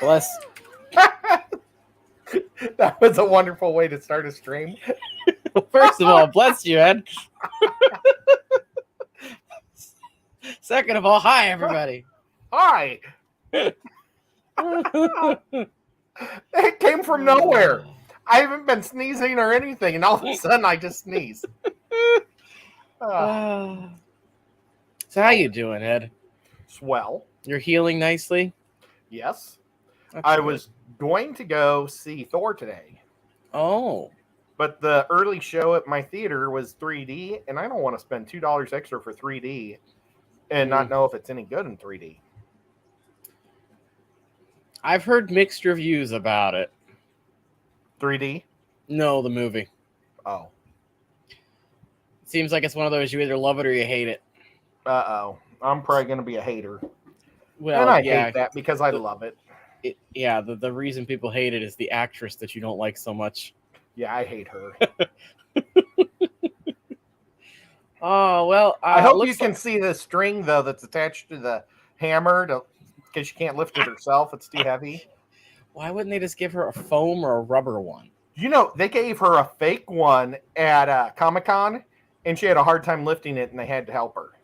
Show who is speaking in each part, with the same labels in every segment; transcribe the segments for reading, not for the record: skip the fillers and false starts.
Speaker 1: Bless.
Speaker 2: That was a wonderful way to start a stream.
Speaker 1: First of all, bless you, Ed. Second of all, hi, everybody.
Speaker 2: Hi. It came from nowhere. I haven't been sneezing or anything, and all of a sudden I just sneeze.
Speaker 1: So how you doing, Ed?
Speaker 2: Swell.
Speaker 1: You're healing nicely?
Speaker 2: Yes.
Speaker 1: That's
Speaker 2: I
Speaker 1: good.
Speaker 2: was going to go see Thor today.
Speaker 1: Oh.
Speaker 2: But the early show at my theater was 3D, and I don't want to spend $2 extra for 3D and not know if it's any good in 3D.
Speaker 1: I've heard mixed reviews about it.
Speaker 2: 3D?
Speaker 1: No, the movie.
Speaker 2: Oh.
Speaker 1: It seems like it's one of those you either love it or you hate it.
Speaker 2: Uh-oh. I'm probably going to be a hater.
Speaker 1: Well,
Speaker 2: and I hate that because I love it.
Speaker 1: The reason people hate it is the actress that you don't like so much.
Speaker 2: Yeah, I hate her.
Speaker 1: Oh, well.
Speaker 2: I hope you can see the string, though, that's attached to the hammer because she can't lift it herself. It's too heavy.
Speaker 1: Why wouldn't they just give her a foam or a rubber one?
Speaker 2: You know, they gave her a fake one at Comic-Con, and she had a hard time lifting it, and they had to help her.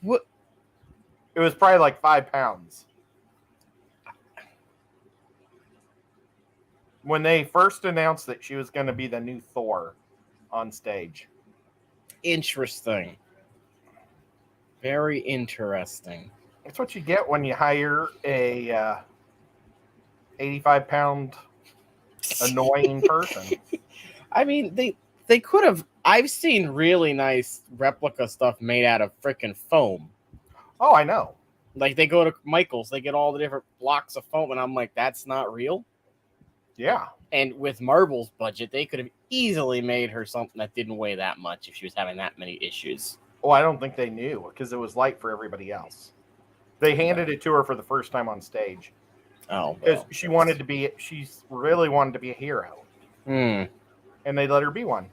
Speaker 1: What?
Speaker 2: It was probably like 5 pounds. When they first announced that she was going to be the new Thor on stage.
Speaker 1: Interesting. Very interesting.
Speaker 2: That's what you get when you hire a 85-pound annoying person.
Speaker 1: I mean, they could have. I've seen really nice replica stuff made out of freaking foam.
Speaker 2: Oh, I know.
Speaker 1: Like, they go to Michael's, they get all the different blocks of foam, and I'm like, that's not real?
Speaker 2: Yeah.
Speaker 1: And with Marvel's budget, they could have easily made her something that didn't weigh that much if she was having that many issues.
Speaker 2: Well, I don't think they knew because it was light for everybody else. They handed it to her for the first time on stage.
Speaker 1: Oh,
Speaker 2: because she really wanted to be a hero. And they let her be one.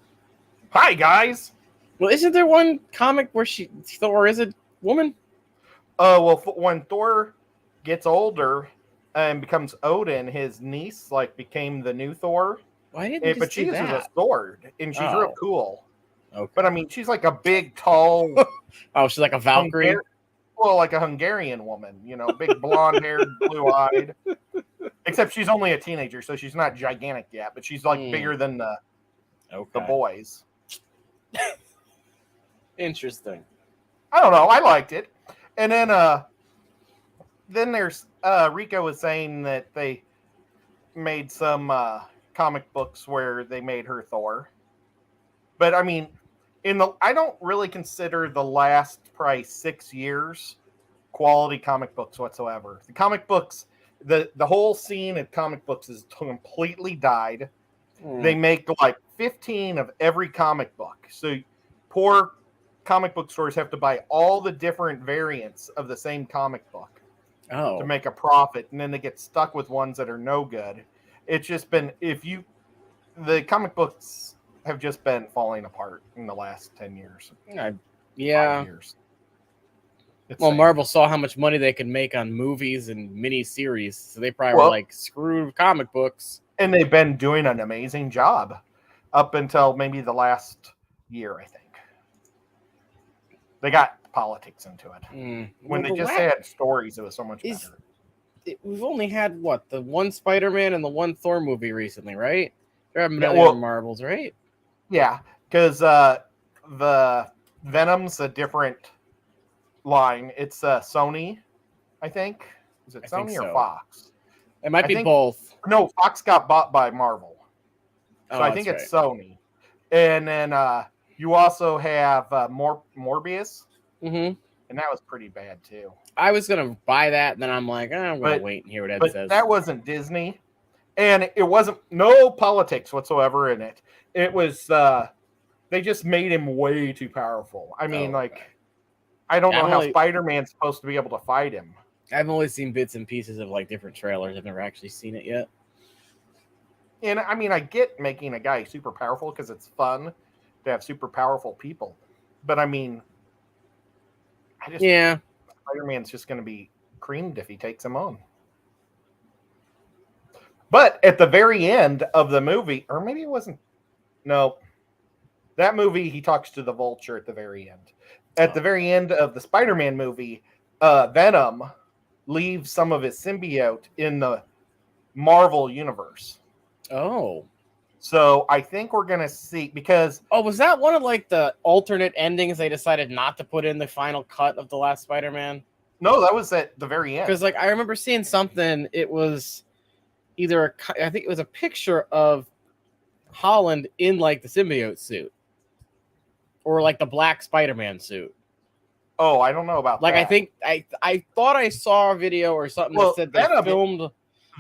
Speaker 2: Hi, guys.
Speaker 1: Well, isn't there one comic where Thor is a woman?
Speaker 2: Well, when Thor gets older and becomes Odin, his niece became the new Thor.
Speaker 1: Why didn't they
Speaker 2: but she uses a sword, and she's real cool.
Speaker 1: Okay.
Speaker 2: But I mean, she's like a big, tall.
Speaker 1: Oh, she's like a Valkyrie.
Speaker 2: Like a Hungarian woman, big blonde-haired, blue-eyed. Except she's only a teenager, so she's not gigantic yet. But she's bigger than the boys.
Speaker 1: Interesting.
Speaker 2: I don't know. I liked it. And then there's Rico was saying that they made some comic books where they made her Thor. But I mean, I don't really consider the last probably 6 years quality comic books whatsoever. The comic books, the whole scene of comic books is completely died. They make 15 of every comic book. So poor comic book stores have to buy all the different variants of the same comic book to make a profit, and then they get stuck with ones that are no good. It's just been the comic books have just been falling apart in the last 10 years. 5 years.
Speaker 1: Well, Marvel saw how much money they could make on movies and mini-series, so they probably were screw comic books.
Speaker 2: And they've been doing an amazing job up until maybe the last year, I think. They got politics into it. When they just had stories, it was so much better.
Speaker 1: We've only had, the one Spider-Man and the one Thor movie recently, right? There haven't been other Marvels, right?
Speaker 2: Yeah, because the Venom's a different line. It's Sony, I think. Is it Sony or Fox?
Speaker 1: It might be both.
Speaker 2: No, Fox got bought by Marvel. So I think it's Sony. And then you also have Morbius.
Speaker 1: Mm-hmm.
Speaker 2: And that was pretty bad, too.
Speaker 1: I was going to buy that, and then I'm like, I'm going to wait and hear what Ed says.
Speaker 2: That wasn't Disney. And it wasn't no politics whatsoever in it. It was they just made him way too powerful. I mean, I don't know how Spider-Man's supposed to be able to fight him.
Speaker 1: I've only seen bits and pieces of different trailers. I've never actually seen it yet.
Speaker 2: And I mean, I get making a guy super powerful because it's fun to have super powerful people. But I mean, Spider-Man's just going to be creamed if he takes him on. But at the very end of the movie, or maybe it wasn't. No, that movie, he talks to the vulture at the very end. At the very end of the Spider-Man movie, Venom leaves some of his symbiote in the Marvel universe.
Speaker 1: Oh.
Speaker 2: So I think we're going to see, because...
Speaker 1: Oh, was that one of like the alternate endings they decided not to put in the final cut of the last Spider-Man?
Speaker 2: No, that was at the very end.
Speaker 1: Because like I remember seeing something, it was either, I think it was a picture of Holland in like the symbiote suit. Or like the black Spider-Man suit.
Speaker 2: Oh, I don't know about
Speaker 1: like
Speaker 2: that.
Speaker 1: I think I thought I saw a video or something that said they filmed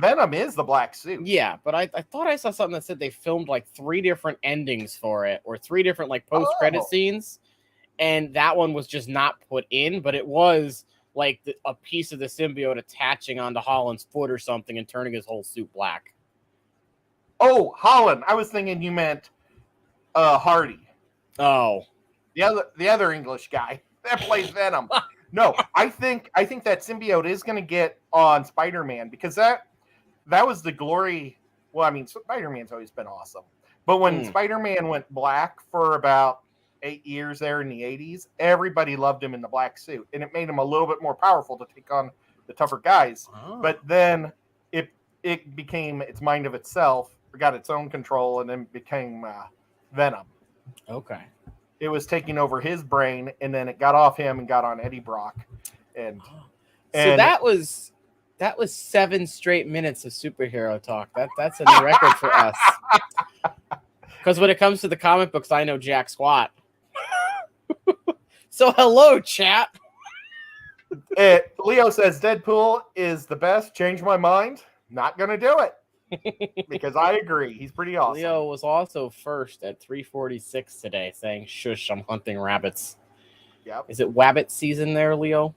Speaker 2: Venom is the black suit.
Speaker 1: Yeah, but I thought I saw something that said they filmed like 3 different endings for it, or 3 different like post-credit scenes, and that one was just not put in, but it was like a piece of the symbiote attaching onto Holland's foot or something and turning his whole suit black.
Speaker 2: Oh, Holland. I was thinking you meant Hardy.
Speaker 1: Oh.
Speaker 2: The other English guy that plays Venom. No, I think that symbiote is going to get on Spider-Man, because that was the glory. Well, I mean, Spider-Man's always been awesome. But when Spider-Man went black for about 8 years there in the 80s, everybody loved him in the black suit. And it made him a little bit more powerful to take on the tougher guys. Oh. But then it became its mind of itself, got its own control, and then became Venom.
Speaker 1: Okay.
Speaker 2: It was taking over his brain, and then it got off him and got on Eddie Brock. And
Speaker 1: so that was 7 straight minutes of superhero talk. That's a new record for us. Because when it comes to the comic books, I know jack squat. So hello, chat.
Speaker 2: Leo says Deadpool is the best. Change my mind. Not gonna do it. Because I agree. He's pretty awesome.
Speaker 1: Leo was also first at 3:46 today, saying, "Shush, I'm hunting rabbits."
Speaker 2: Yep.
Speaker 1: Is it wabbit season there, Leo?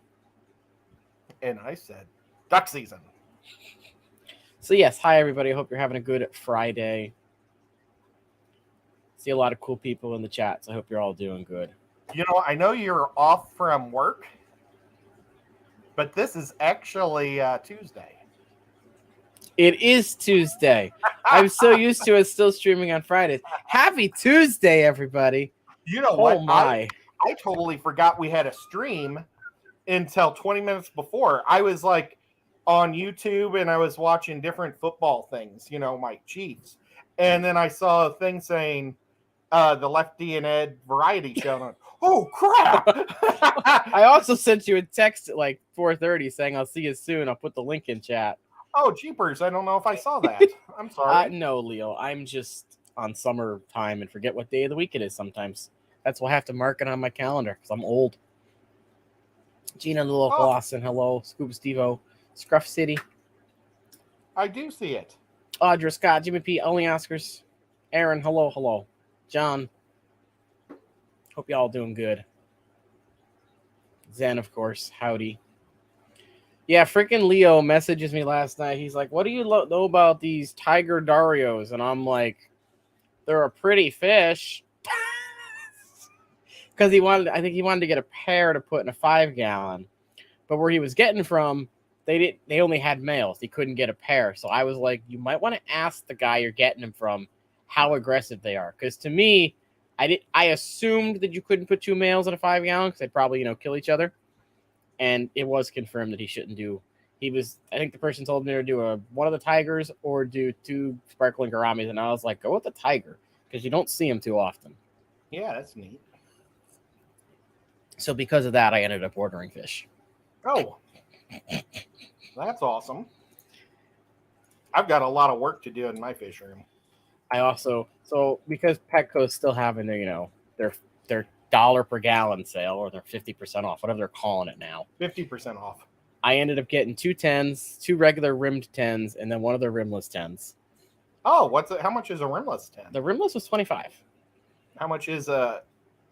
Speaker 2: And I said, duck season.
Speaker 1: So yes, hi everybody. I hope you're having a good Friday. See a lot of cool people in the chat, so I hope you're all doing good.
Speaker 2: You know, I know you're off from work, but this is actually Tuesday.
Speaker 1: It is Tuesday. I'm so used to it still streaming on Fridays. Happy Tuesday, everybody.
Speaker 2: You know what?
Speaker 1: Oh my.
Speaker 2: I totally forgot we had a stream until 20 minutes before. I was like on YouTube and I was watching different football things, you know, my Chiefs. And then I saw a thing saying the Lefty and Ed variety show. And oh, crap.
Speaker 1: I also sent you a text at like 4:30 saying I'll see you soon. I'll put the link in chat.
Speaker 2: Oh, jeepers. I don't know if I saw that. I'm sorry.
Speaker 1: No, Leo. I'm just on summer time and forget what day of the week it is sometimes. That's why I have to mark it on my calendar because I'm old. Gina Little Lawson, hello. Scuba Steve-O. Scruff City.
Speaker 2: I do see it.
Speaker 1: Audra, Scott, Jimmy P, only Oscars. Aaron, hello. John. Hope y'all doing good. Zen, of course. Howdy. Yeah, freaking Leo messages me last night. He's like, what do you know about these tiger Darios? And I'm like, they're a pretty fish. Because I think he wanted to get a pair to put in a 5-gallon. But where he was getting from, they only had males. He couldn't get a pair. So I was like, you might want to ask the guy you're getting them from how aggressive they are. Because to me, I assumed that you couldn't put 2 males in a 5-gallon because they'd probably, kill each other. And it was confirmed that he shouldn't do. I think the person told me to do one of the tigers or do 2 sparkling gouramis. And I was like, go with the tiger because you don't see them too often.
Speaker 2: Yeah, that's neat.
Speaker 1: So because of that, I ended up ordering fish.
Speaker 2: Oh, that's awesome. I've got a lot of work to do in my fish room.
Speaker 1: I also, because Petco's still having their $1 per gallon sale, or their 50% off, whatever they're calling it now.
Speaker 2: 50% off.
Speaker 1: I ended up getting 2 10s, 2 regular rimmed 10s, and then one of the rimless 10s.
Speaker 2: Oh, how much is a rimless 10?
Speaker 1: The rimless was $25.
Speaker 2: How much is I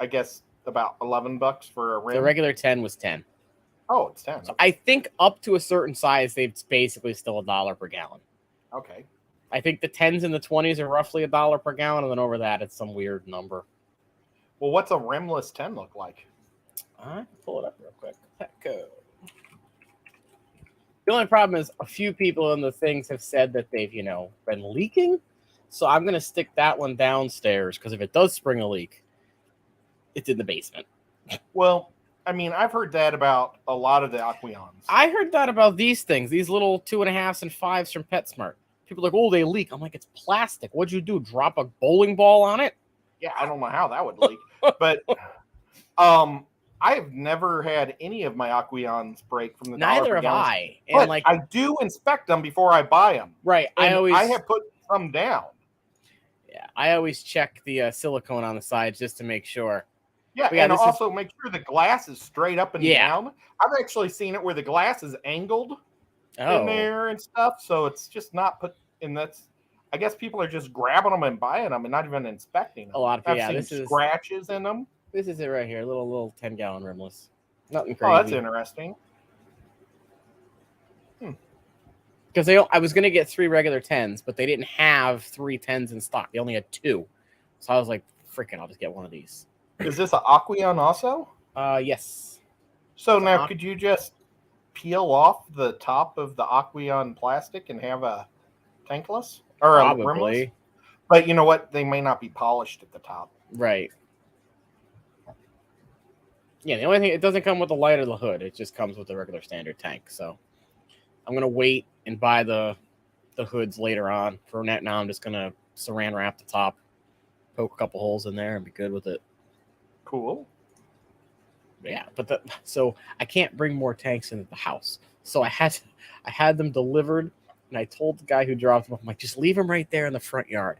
Speaker 2: guess about $11 for a rim?
Speaker 1: The regular 10 was $10.
Speaker 2: Oh, it's 10.
Speaker 1: So I think up to a certain size, it's basically still $1 per gallon.
Speaker 2: Okay.
Speaker 1: I think the 10s and the 20s are roughly $1 per gallon, and then over that, it's some weird number.
Speaker 2: Well, what's a rimless 10 look like?
Speaker 1: I can pull it up real quick. Petco. The only problem is a few people in the things have said that they've, been leaking. So I'm going to stick that one downstairs because if it does spring a leak, it's in the basement.
Speaker 2: Well, I mean, I've heard that about a lot of the Aquariums.
Speaker 1: I heard that about these things, these little 2.5s and 5s from PetSmart. People are like, oh, they leak. I'm like, it's plastic. What'd you do? Drop a bowling ball on it?
Speaker 2: Yeah, I don't know how that would leak. But I've never had any of my Aquariums break from the
Speaker 1: Neither have
Speaker 2: gallons.
Speaker 1: I.
Speaker 2: And but I do inspect them before I buy them.
Speaker 1: Right.
Speaker 2: And I have put some down.
Speaker 1: Yeah, I always check the silicone on the sides just to make sure.
Speaker 2: Yeah, and also make sure the glass is straight up and down. I've actually seen it where the glass is angled in there and stuff, so it's just not put in. I guess people are just grabbing them and buying them and not even inspecting them.
Speaker 1: A lot of people,
Speaker 2: I've seen scratches in them.
Speaker 1: This is it right here, little 10-gallon rimless. Nothing crazy.
Speaker 2: Oh, that's interesting.
Speaker 1: Because I was going to get 3 regular 10s, but they didn't have 3 10s in stock. They only had 2. So I was like, freaking, I'll just get one of these.
Speaker 2: Is this an Aquarium also?
Speaker 1: Yes.
Speaker 2: So now could you just peel off the top of the Aquarium plastic and have a tankless? Or
Speaker 1: probably.
Speaker 2: A rimless? But you know what? They may not be polished at the top.
Speaker 1: Right. Yeah, the only thing, it doesn't come with the light or the hood. It just comes with the regular standard tank. So I'm going to wait and buy the hoods later on. For now, I'm just going to saran wrap the top, poke a couple holes in there, and be good with it.
Speaker 2: Cool.
Speaker 1: Yeah, but so I can't bring more tanks into the house. So I had them delivered, and I told the guy who dropped them off, I'm like, just leave them right there in the front yard.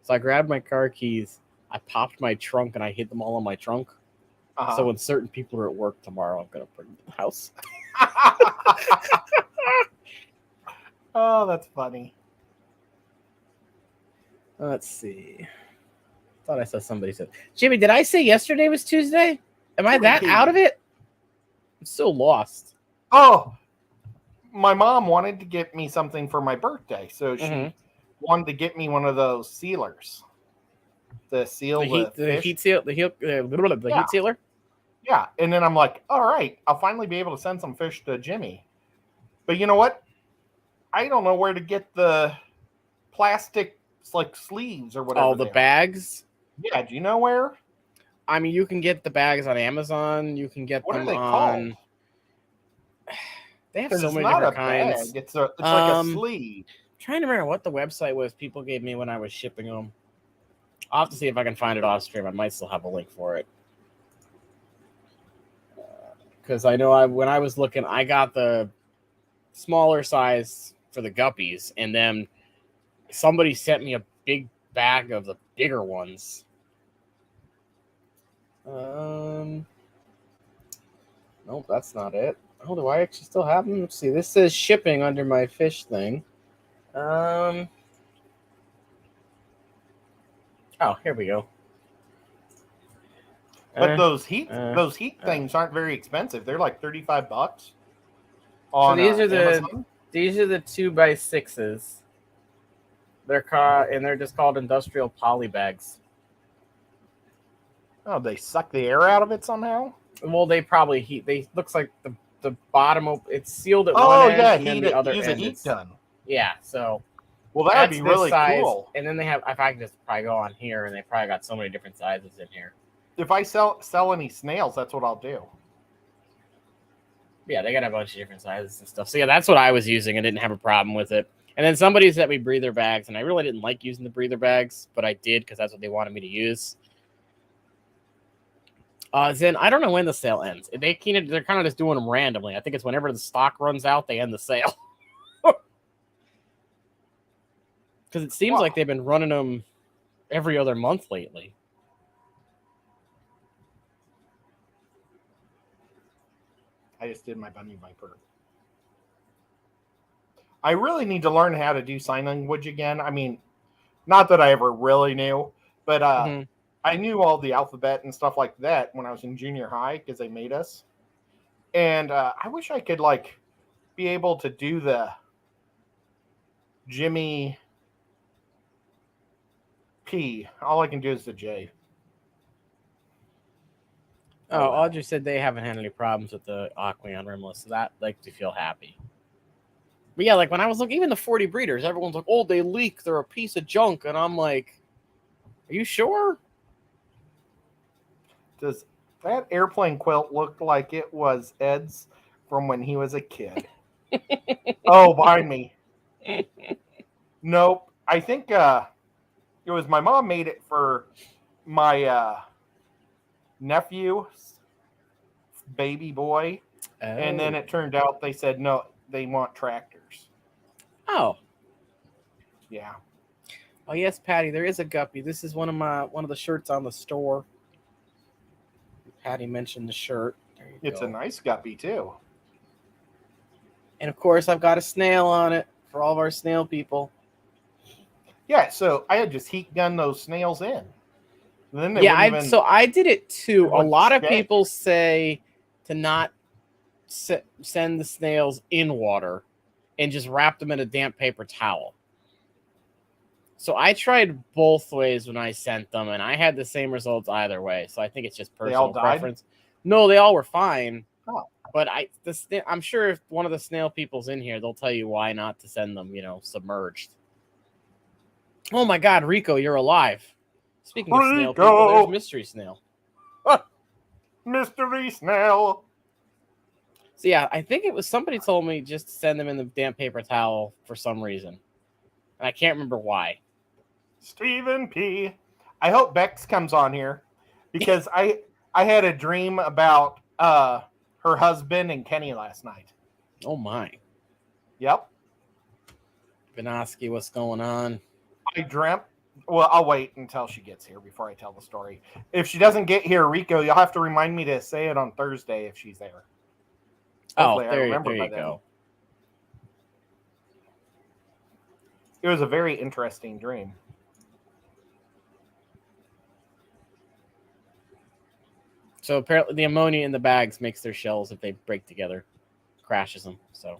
Speaker 1: So I grabbed my car keys, I popped my trunk, and I hid them all in my trunk. Uh-huh. So when certain people are at work tomorrow, I'm going to bring them to the house.
Speaker 2: Oh, that's funny.
Speaker 1: Let's see. Thought I saw somebody said, Jimmy, did I say yesterday was Tuesday? Am I that out of it? I'm so lost.
Speaker 2: Oh, my mom wanted to get me something for my birthday, so she wanted to get me one of those sealers. The
Speaker 1: heat sealer.
Speaker 2: Yeah, and then I'm like, all right, I'll finally be able to send some fish to Jimmy. But you know what? I don't know where to get the plastic like sleeves or whatever.
Speaker 1: Oh, the bags?
Speaker 2: Yeah, do you know where?
Speaker 1: I mean, you can get the bags on Amazon. You can get them on.
Speaker 2: Called?
Speaker 1: They have so many different kinds.
Speaker 2: It's like a sleeve.
Speaker 1: I'm trying to remember what the website was people gave me when I was shipping them. I'll have to see if I can find it off stream. I might still have a link for it. Because I know when I was looking, I got the smaller size for the guppies, and then somebody sent me a big bag of the bigger ones. Nope, that's not it. Oh, do I actually still have them? Let's see. This says shipping under my fish thing. Oh, here we go.
Speaker 2: But those heat things aren't very expensive. They're like $35. So
Speaker 1: these are
Speaker 2: Amazon.
Speaker 1: These are the 2x6s. They're just called industrial poly bags.
Speaker 2: Oh, they suck the air out of it somehow?
Speaker 1: Well, they probably heat. Looks like the bottom. It's sealed at one end, and then the other
Speaker 2: use
Speaker 1: end.
Speaker 2: A heat gun.
Speaker 1: Yeah, so.
Speaker 2: Well, that would be really cool.
Speaker 1: And then they have. If I can just probably go on here, and they probably got so many different sizes in here.
Speaker 2: If I sell any snails, that's what I'll do.
Speaker 1: Yeah, they got a bunch of different sizes and stuff. So yeah, that's what I was using. I didn't have a problem with it. And then somebody sent me breather bags, and I really didn't like using the breather bags, but I did because that's what they wanted me to use. Then I don't know when the sale ends. They're kind of just doing them randomly. I think it's whenever the stock runs out, they end the sale. Because it seems like they've been running them every other month lately.
Speaker 2: I just did my bunny viper. I really need to learn how to do sign language again. I mean, not that I ever really knew, but I knew all the alphabet and stuff like that when I was in junior high because they made us. And I wish I could be able to do the Jimmy P. All I can do is the J.
Speaker 1: Oh, Audrey said they haven't had any problems with the Aquarium rimless, so that makes me feel happy. But yeah, like when I was looking, even the 40 breeders, everyone's like, "Oh, they leak. They're a piece of junk," and I'm like, "Are you sure?"
Speaker 2: Does that airplane quilt look like it was Ed's from when he was a kid? Oh, behind me. Nope. I think it was my mom made it for my nephew's baby boy. And then it turned out they said no, they want tractors.
Speaker 1: Oh.
Speaker 2: Yeah.
Speaker 1: Oh yes, Patty, there is a guppy. This is one of the shirts on the store. Patty mentioned the shirt. There you
Speaker 2: It's
Speaker 1: go.
Speaker 2: a nice guppy too.
Speaker 1: And of course, I've got a snail on it for all of our snail people.
Speaker 2: Yeah, so I had just heat gun those snails in. And then they
Speaker 1: Yeah,
Speaker 2: wouldn't even.
Speaker 1: so I did it too.
Speaker 2: It
Speaker 1: A
Speaker 2: wouldn't
Speaker 1: lot of
Speaker 2: stay.
Speaker 1: people say to not send the snails in water and just wrap them in a damp paper towel. So I tried both ways when I sent them, and I had the same results either way. So I think it's just
Speaker 2: They all
Speaker 1: personal
Speaker 2: died?
Speaker 1: preference. No, they all were fine.
Speaker 2: Oh.
Speaker 1: But I'm sure if one of the snail people's in here, they'll tell you why not to send them, submerged. Oh my God, Rico, you're alive. Speaking of snail people, there's Mystery Snail.
Speaker 2: Mystery Snail.
Speaker 1: So yeah, I think it was somebody told me just to send them in the damp paper towel for some reason. And I can't remember why.
Speaker 2: Stephen P. I hope Bex comes on here because I had a dream about her husband and Kenny last night.
Speaker 1: Oh my.
Speaker 2: Yep.
Speaker 1: Benoski, what's going on?
Speaker 2: I dreamt. Well, I'll wait until she gets here before I tell the story. If she doesn't get here, Rico, you'll have to remind me to say it on Thursday if she's there. Hopefully
Speaker 1: there
Speaker 2: I remember
Speaker 1: you
Speaker 2: by then.
Speaker 1: go.
Speaker 2: It was a very interesting dream.
Speaker 1: So apparently the ammonia in the bags makes their shells, if they break together, crashes them. So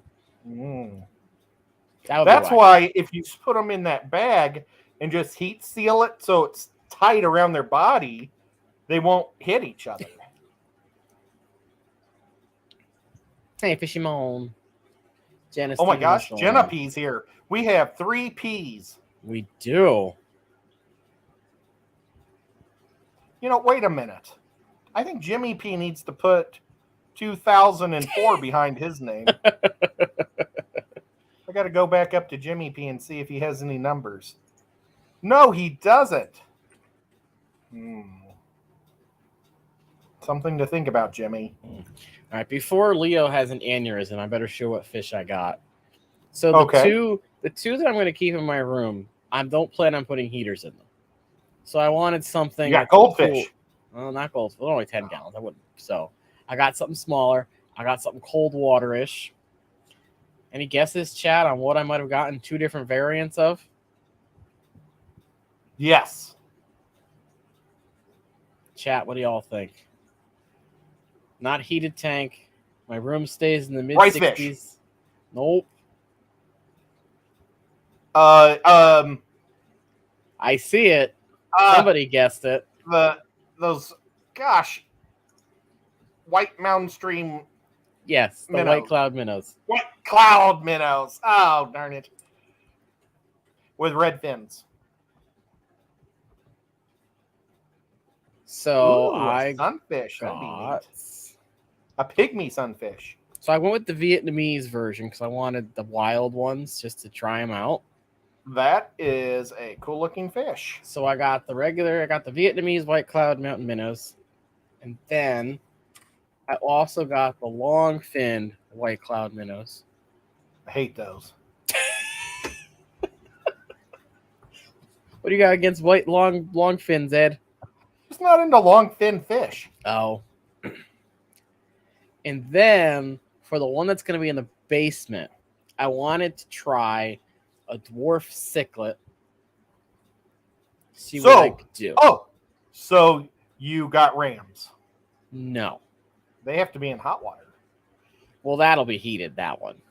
Speaker 2: that's why if you put them in that bag and just heat seal it so it's tight around their body, they won't hit each other.
Speaker 1: Hey, Fishie Moan. Janice.
Speaker 2: Oh my gosh, Jenna P's here. We have 3 P's.
Speaker 1: We do.
Speaker 2: Wait a minute. I think Jimmy P needs to put 2004 behind his name. I got to go back up to Jimmy P and see if he has any numbers. No, he doesn't. Something to think about, Jimmy.
Speaker 1: All right, before Leo has an aneurysm, I better show what fish I got. So the two that I'm going to keep in my room, I don't plan on putting heaters in them. So I wanted something.
Speaker 2: Yeah, goldfish.
Speaker 1: Cool. Well, not goldfish. They're only 10 gallons. I wouldn't. So I got something smaller. I got something cold water-ish. Any guesses, Chad, on what I might have gotten 2 different variants of?
Speaker 2: Yes.
Speaker 1: Chat, what do y'all think? Not heated tank. My room stays in the mid
Speaker 2: Rice
Speaker 1: 60s.
Speaker 2: fish.
Speaker 1: Nope.
Speaker 2: I
Speaker 1: see it. Somebody guessed it.
Speaker 2: Those white mountain stream.
Speaker 1: Yes, the
Speaker 2: minnows.
Speaker 1: white cloud minnows.
Speaker 2: White cloud minnows. Oh, darn it. With red fins.
Speaker 1: So
Speaker 2: a sunfish. That'd be neat. A pygmy sunfish.
Speaker 1: So I went with the Vietnamese version because I wanted the wild ones just to try them out.
Speaker 2: That is a cool looking fish.
Speaker 1: So I got the Vietnamese white cloud mountain minnows. And then I also got the long finned white cloud minnows.
Speaker 2: I hate those.
Speaker 1: What do you got against white long fins, Ed?
Speaker 2: Just not into long thin fish.
Speaker 1: Oh. And then for the one that's going to be in the basement, I wanted to try a dwarf cichlid. See what I could do.
Speaker 2: Oh, so you got rams?
Speaker 1: No.
Speaker 2: They have to be in hot water.
Speaker 1: Well, that'll be heated, that one.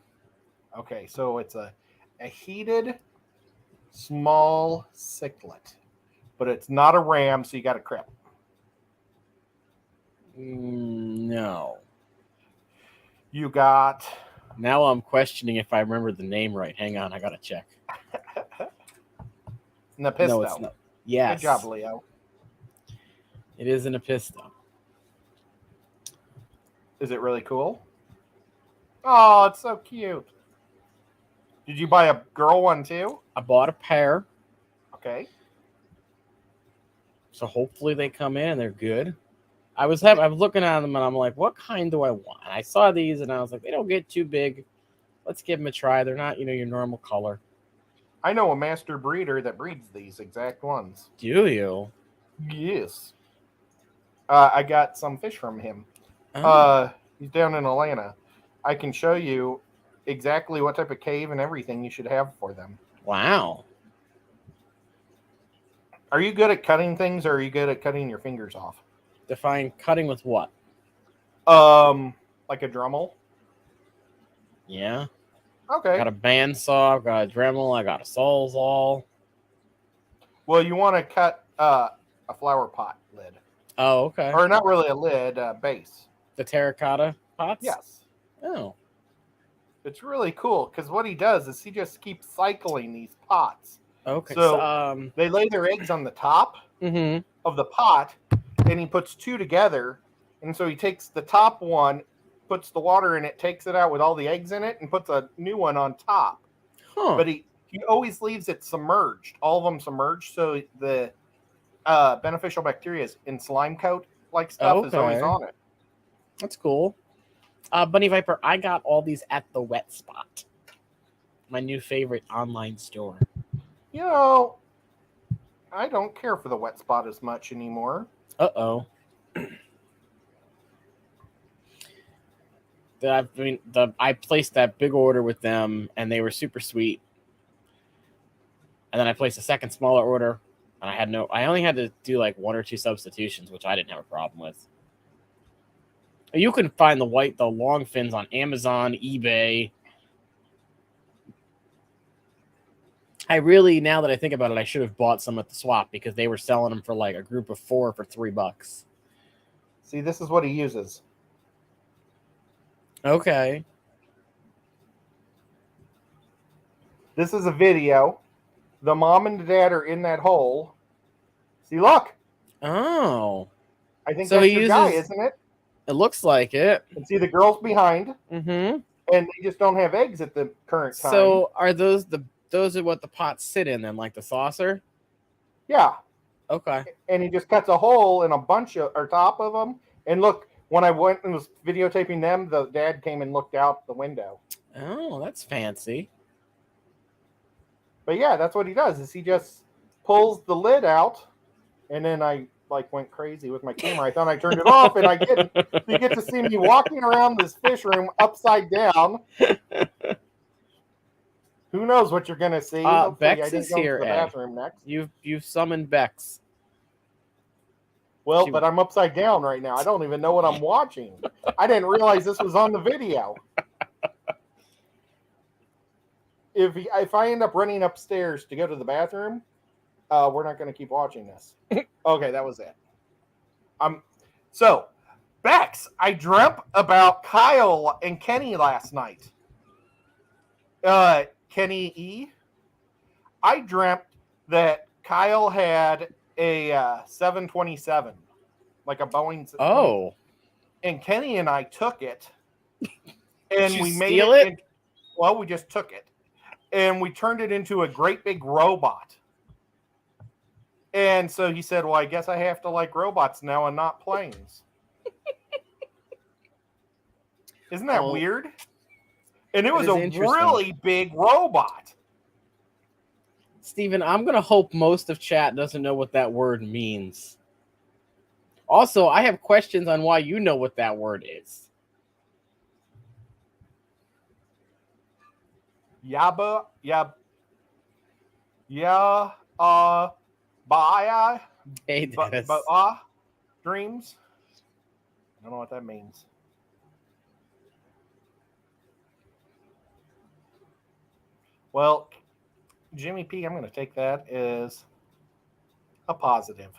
Speaker 2: Okay, so it's a heated small cichlid, but it's not a ram, so you got a crib.
Speaker 1: No.
Speaker 2: You got
Speaker 1: Now I'm questioning if I remember the name right. Hang on, I gotta check.
Speaker 2: Napisto.
Speaker 1: No, it's not. Yes.
Speaker 2: Good job, Leo.
Speaker 1: It is an Napisto.
Speaker 2: Is it really cool? Oh, it's so cute. Did you buy a girl one too?
Speaker 1: I bought a pair.
Speaker 2: Okay.
Speaker 1: So hopefully they come in and they're good. I was looking at them and I'm like, what kind do I want? And I saw these and I was like, they don't get too big. Let's give them a try. They're not, your normal color.
Speaker 2: I know a master breeder that breeds these exact ones.
Speaker 1: Do you?
Speaker 2: Yes. I got some fish from him.
Speaker 1: Oh.
Speaker 2: He's down in Atlanta. I can show you exactly what type of cave and everything you should have for them.
Speaker 1: Wow.
Speaker 2: Are you good at cutting things, or are you good at cutting your fingers off?
Speaker 1: Define cutting with what?
Speaker 2: Like a Dremel.
Speaker 1: Yeah.
Speaker 2: Okay.
Speaker 1: I got a bandsaw, I've got a Dremel, I got a Sawzall.
Speaker 2: Well, you want to cut a flower pot lid.
Speaker 1: Oh, okay.
Speaker 2: Or not really a lid, base.
Speaker 1: The terracotta pots?
Speaker 2: Yes.
Speaker 1: Oh.
Speaker 2: It's really cool because what he does is he just keeps cycling these pots.
Speaker 1: Okay.
Speaker 2: So they lay their eggs on the top of the pot, and he puts two together. And so he takes the top one, puts the water in it, takes it out with all the eggs in it, and puts a new one on top.
Speaker 1: Huh.
Speaker 2: But he always leaves it submerged, all of them submerged, so the beneficial bacteria in slime coat like stuff is always on it.
Speaker 1: That's cool. Bunny Viper, I got all these at the Wet Spot, my new favorite online store.
Speaker 2: You know, I don't care for the Wet Spot as much anymore.
Speaker 1: Uh-oh. I placed that big order with them, and they were super sweet. And then I placed a second smaller order, and I only had to do like 1 or 2 substitutions, which I didn't have a problem with. You can find the long fins on Amazon, eBay. Now that I think about it, I should have bought some at the swap because they were selling them for like a group of 4 for $3.
Speaker 2: See, this is what he uses.
Speaker 1: Okay.
Speaker 2: This is a video. The mom and the dad are in that hole. See, look.
Speaker 1: Oh.
Speaker 2: I think so that's your guy, isn't it?
Speaker 1: It looks like it.
Speaker 2: And see, the girl's behind.
Speaker 1: Mm-hmm.
Speaker 2: And they just don't have eggs at the current time.
Speaker 1: So are those are what the pots sit in then, like the saucer?
Speaker 2: Yeah.
Speaker 1: Okay.
Speaker 2: And he just cuts a hole in a bunch of, or top of them. And look, when I went and was videotaping them, the dad came and looked out the window.
Speaker 1: Oh, that's fancy.
Speaker 2: But yeah, that's what he does, is he just pulls the lid out, and then I went crazy with my camera. I thought I turned it off, and I didn't. You get to see me walking around this fish room upside down. Who knows what you're gonna see?
Speaker 1: Bex is here,
Speaker 2: to the bathroom next.
Speaker 1: You've summoned Bex.
Speaker 2: Well, but I'm upside down right now. I don't even know what I'm watching. I didn't realize this was on the video. If I end up running upstairs to go to the bathroom, we're not going to keep watching this. Okay, that was it. So, Bex, I dreamt about Kyle and Kenny last night. Kenny E. I dreamt that Kyle had a 727, like a Boeing.
Speaker 1: Oh.
Speaker 2: And Kenny and I took it, and
Speaker 1: Did
Speaker 2: we
Speaker 1: you
Speaker 2: made
Speaker 1: steal
Speaker 2: it. Well, we just took it, and we turned it into a great big robot. And so he said, "Well, I guess I have to like robots now and not planes." Isn't that weird? And it was a really big robot.
Speaker 1: Steven, I'm going to hope most of chat doesn't know what that word means. Also, I have questions on why you know what that word is.
Speaker 2: Baya,
Speaker 1: Hey, Dennis.
Speaker 2: dreams. I don't know what that means. Well, Jimmy P, I'm going to take that as a positive.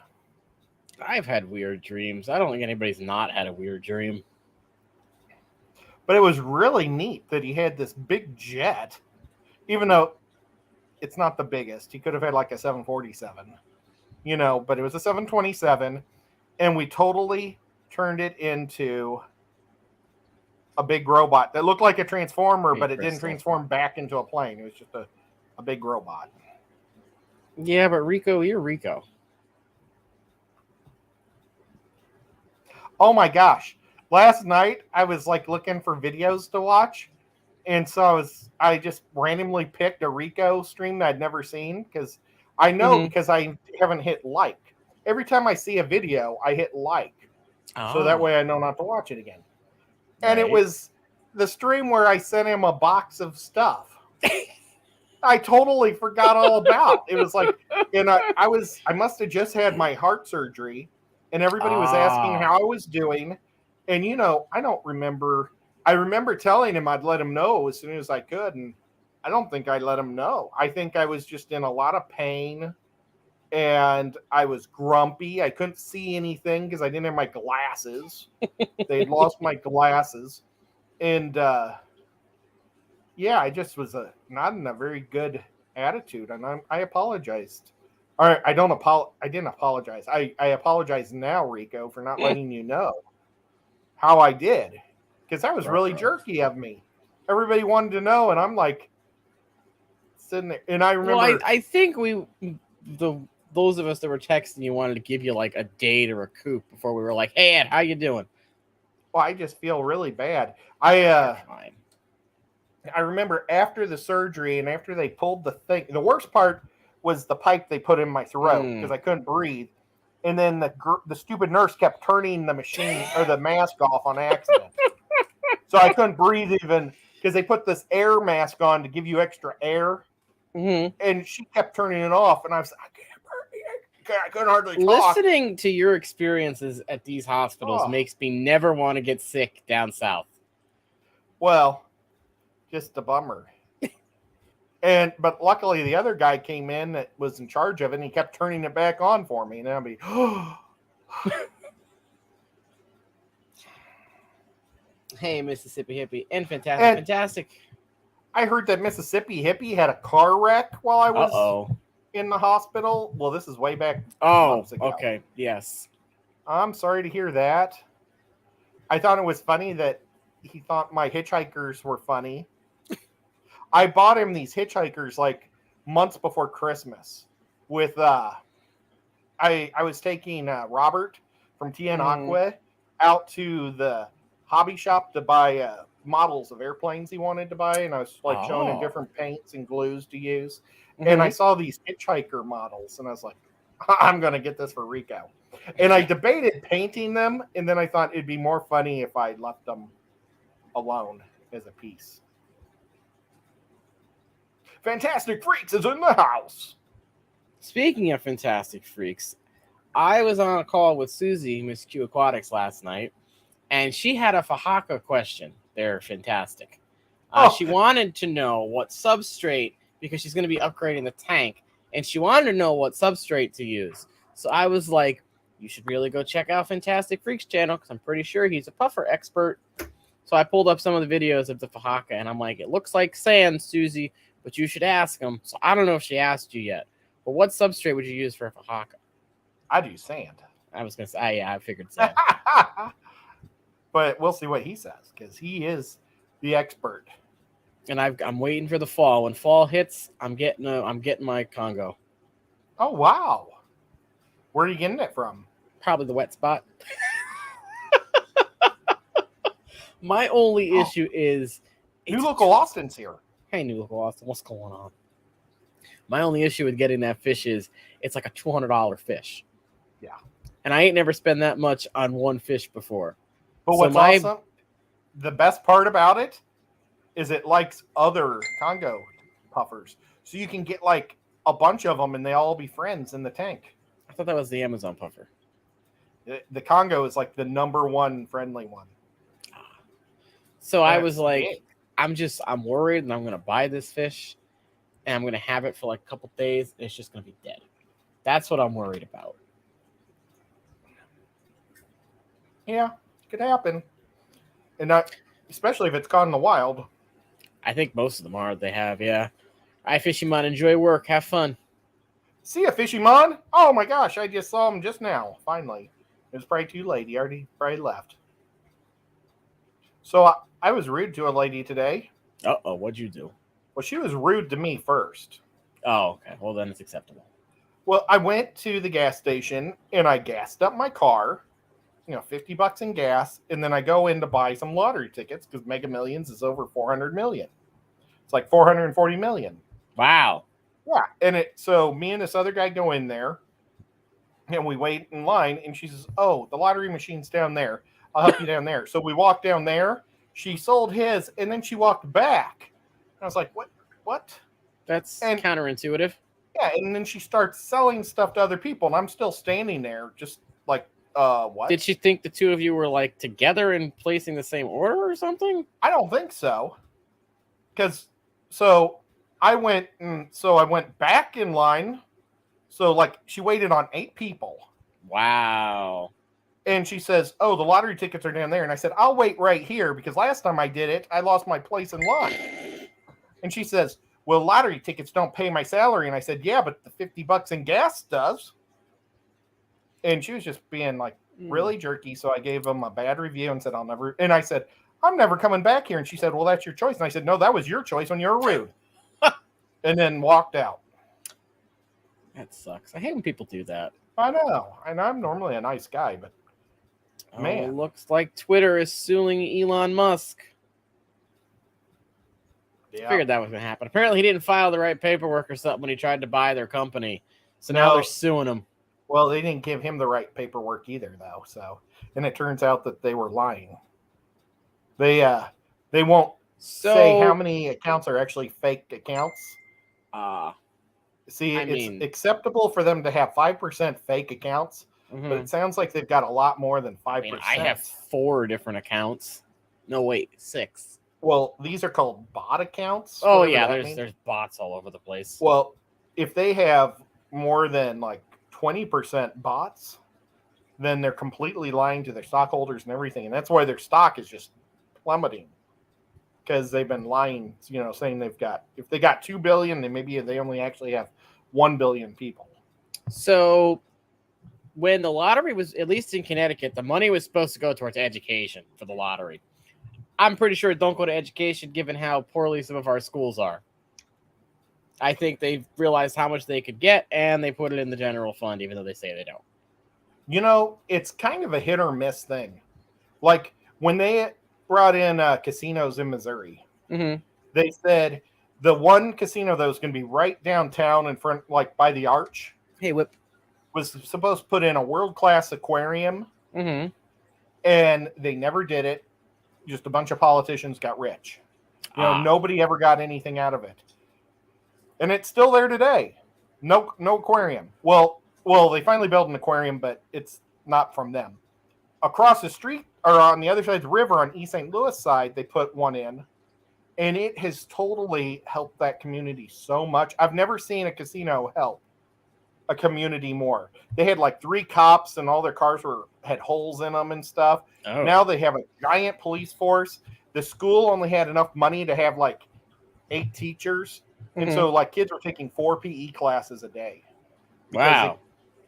Speaker 1: I've had weird dreams. I don't think anybody's not had a weird dream.
Speaker 2: But it was really neat that he had this big jet, even though it's not the biggest. He could have had like a 747, but it was a 727, and we totally turned it into a big robot that looked like a transformer, but it didn't transform back into a plane. It was just a big robot.
Speaker 1: Yeah, but Rico, you're Rico.
Speaker 2: Oh my gosh. Last night I was like looking for videos to watch, and so I just randomly picked a Rico stream that I'd never seen because I know because I haven't hit like. Every time I see a video, I hit like. So that way I know not to watch it again. And it was the stream where I sent him a box of stuff. I totally forgot all about. It was like, and I must have just had my heart surgery, and everybody was asking how I was doing. And I don't remember. I remember telling him I'd let him know as soon as I could, and I don't think I let him know. I think I was just in a lot of pain, and I was grumpy. I couldn't see anything because I didn't have my glasses. They'd lost my glasses, and I just was not in a very good attitude, and I apologized. Or I didn't apologize. I apologize now, Rico, for not letting you know how I did, because that was really jerky of me. Everybody wanted to know, and I'm like sitting there, and I remember.
Speaker 1: Well, I think those of us that were texting you wanted to give you like a date or a coup before we were like, "Hey, Ed, how you doing?"
Speaker 2: Well, I just feel really bad. I remember after the surgery and after they pulled the thing, the worst part was the pipe they put in my throat because I couldn't breathe. And then the stupid nurse kept turning the machine or the mask off on accident. So I couldn't breathe even because they put this air mask on to give you extra air.
Speaker 1: Mm-hmm.
Speaker 2: And she kept turning it off. And I was like, I couldn't hardly talk.
Speaker 1: Listening to your experiences at these hospitals makes me never want to get sick down south.
Speaker 2: Well, just a bummer. But luckily the other guy came in that was in charge of it, and he kept turning it back on for me. And I'd be,
Speaker 1: hey, Mississippi hippie, and fantastic.
Speaker 2: I heard that Mississippi hippie had a car wreck while I was in the hospital. Well, this is way back months ago.
Speaker 1: Okay, yes.
Speaker 2: I'm sorry to hear that. I thought it was funny that he thought my hitchhikers were funny. I bought him these hitchhikers like months before Christmas. With I was taking Robert from TN Aqua out to the hobby shop to buy models of airplanes he wanted to buy, and I was like showing him different paints and glues to use. And I saw these hitchhiker models, and I was like, I'm gonna get this for Rico. And I debated painting them, and then I thought it'd be more funny if I left them alone as a piece. Fantastic Freaks is in the house.
Speaker 1: Speaking of Fantastic Freaks, I was on a call with Susie, Miss Q Aquatics, last night, and she had a Fahaka question. They're fantastic. She wanted to know what substrate, because she's going to be upgrading the tank, and she wanted to know what substrate to use. So I was like, you should really go check out Fantastic Freaks channel, because I'm pretty sure he's a puffer expert. So I pulled up some of the videos of the Fahaka, and I'm like, it looks like sand, Susie, but you should ask him. So I don't know if she asked you yet, but what substrate would you use for a Fahaka?
Speaker 2: I'd use sand.
Speaker 1: I was going to say, I figured sand.
Speaker 2: But we'll see what he says, because he is the expert.
Speaker 1: And I'm waiting for the fall. When fall hits, I'm getting my Congo.
Speaker 2: Oh wow! Where are you getting it from?
Speaker 1: Probably the wet spot. My only issue is
Speaker 2: New Local Austin's here.
Speaker 1: Hey, New Local Austin, what's going on? My only issue with getting that fish is it's like a $200 fish.
Speaker 2: Yeah,
Speaker 1: and I ain't never spent that much on one fish before.
Speaker 2: But what's awesome, the best part about it is it likes other Congo puffers. So you can get like a bunch of them and they all be friends in the tank.
Speaker 1: I thought that was the Amazon puffer.
Speaker 2: The Congo is like the number one friendly one.
Speaker 1: So I was like, I'm worried and I'm going to buy this fish and I'm going to have it for like a couple days. And it's just going to be dead. That's what I'm worried about.
Speaker 2: Yeah, could happen. And especially if it's caught in the wild.
Speaker 1: I think most of them are. They have, yeah. All right, Fishie Man, enjoy work. Have fun.
Speaker 2: See ya, Fishie Man. Oh my gosh, I just saw him just now. Finally. It was probably too late. He already probably left. So I was rude to a lady today.
Speaker 1: Uh-oh, what'd you do?
Speaker 2: Well, she was rude to me first.
Speaker 1: Oh, okay. Well, then it's acceptable.
Speaker 2: Well, I went to the gas station and I gassed up my car, $50 in gas, and then I go in to buy some lottery tickets because Mega Millions is over 400 million. It's like 440 million.
Speaker 1: Wow.
Speaker 2: Yeah, and so me and this other guy go in there, and we wait in line, and she says, "Oh, the lottery machine's down there. I'll help you down there." So we walk down there. She sold his, and then she walked back. I was like, "What?"
Speaker 1: That's counterintuitive.
Speaker 2: Yeah, and then she starts selling stuff to other people, and I'm still standing there, just like, what?
Speaker 1: Did she think the two of you were like together and placing the same order or something?
Speaker 2: I don't think so. So I went back in line. So like she waited on 8 people.
Speaker 1: Wow.
Speaker 2: And she says, "Oh, the lottery tickets are down there." And I said, "I'll wait right here because last time I did it, I lost my place in line." And she says, "Well, lottery tickets don't pay my salary." And I said, "Yeah, but the $50 in gas does." And she was just being like really jerky. So I gave them a bad review and said, I said, "I'm never coming back here." And she said, "Well, that's your choice." And I said, "No, that was your choice when you were rude." And then walked out.
Speaker 1: That sucks. I hate when people do that.
Speaker 2: I know. And I'm normally a nice guy, but man.
Speaker 1: Looks like Twitter is suing Elon Musk.
Speaker 2: Yeah.
Speaker 1: Figured that was going to happen. Apparently, he didn't file the right paperwork or something when he tried to buy their company. So now they're suing him.
Speaker 2: Well, they didn't give him the right paperwork either, though. So, and it turns out that they were lying. They won't say how many accounts are actually fake accounts. It's acceptable for them to have 5% fake accounts, but it sounds like they've got a lot more than 5%.
Speaker 1: I have 4 different accounts. No, wait, 6.
Speaker 2: Well, these are called bot accounts.
Speaker 1: Oh yeah, there's bots all over the place.
Speaker 2: Well, if they have more than like 20% bots, then they're completely lying to their stockholders and everything, and that's why their stock is just plummeting because they've been lying. Saying if they got 2 billion, then maybe they only actually have 1 billion people.
Speaker 1: So, when the lottery was, at least in Connecticut, the money was supposed to go towards education for the lottery. I'm pretty sure it don't go to education given how poorly some of our schools are. I think they've realized how much they could get, and they put it in the general fund, even though they say they don't.
Speaker 2: It's kind of a hit or miss thing. Like, when they brought in casinos in Missouri, they said the one casino that was going to be right downtown in front, like by the arch, was supposed to put in a world-class aquarium, and they never did it. Just a bunch of politicians got rich. Nobody ever got anything out of it. And it's still there today. No aquarium. Well, they finally built an aquarium, but it's not from them. Across the street, or on the other side of the river, on East St. Louis side, they put one in. And it has totally helped that community so much. I've never seen a casino help a community more. They had like 3 cops, and all their cars had holes in them and stuff. Oh. Now they have a giant police force. The school only had enough money to have like 8 teachers. And so like kids were taking 4 PE classes a day.
Speaker 1: Wow.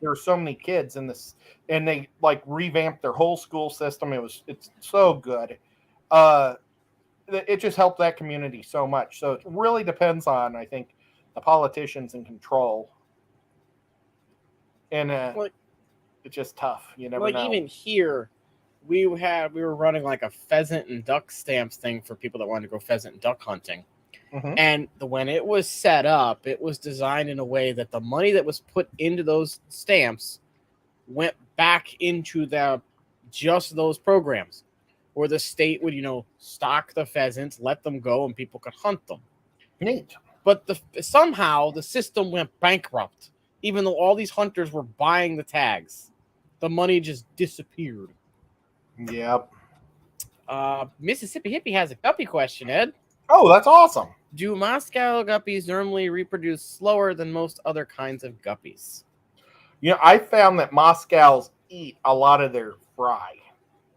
Speaker 2: There were so many kids in this, and they like revamped their whole school system. It's so good. It just helped that community so much. So it really depends on, I think, the politicians in control. And it's just tough. You never know.
Speaker 1: Even here, we were running like a pheasant and duck stamps thing for people that wanted to go pheasant and duck hunting. And when it was set up, it was designed in a way that the money that was put into those stamps went back into just those programs, where the state would, stock the pheasants, let them go, and people could hunt them.
Speaker 2: Neat.
Speaker 1: But somehow the system went bankrupt, even though all these hunters were buying the tags. The money just disappeared.
Speaker 2: Yep.
Speaker 1: Mississippi Hippie has a guppy question, Ed.
Speaker 2: Oh, that's awesome.
Speaker 1: Do Moscow guppies normally reproduce slower than most other kinds of guppies?
Speaker 2: I found that Moscows eat a lot of their fry.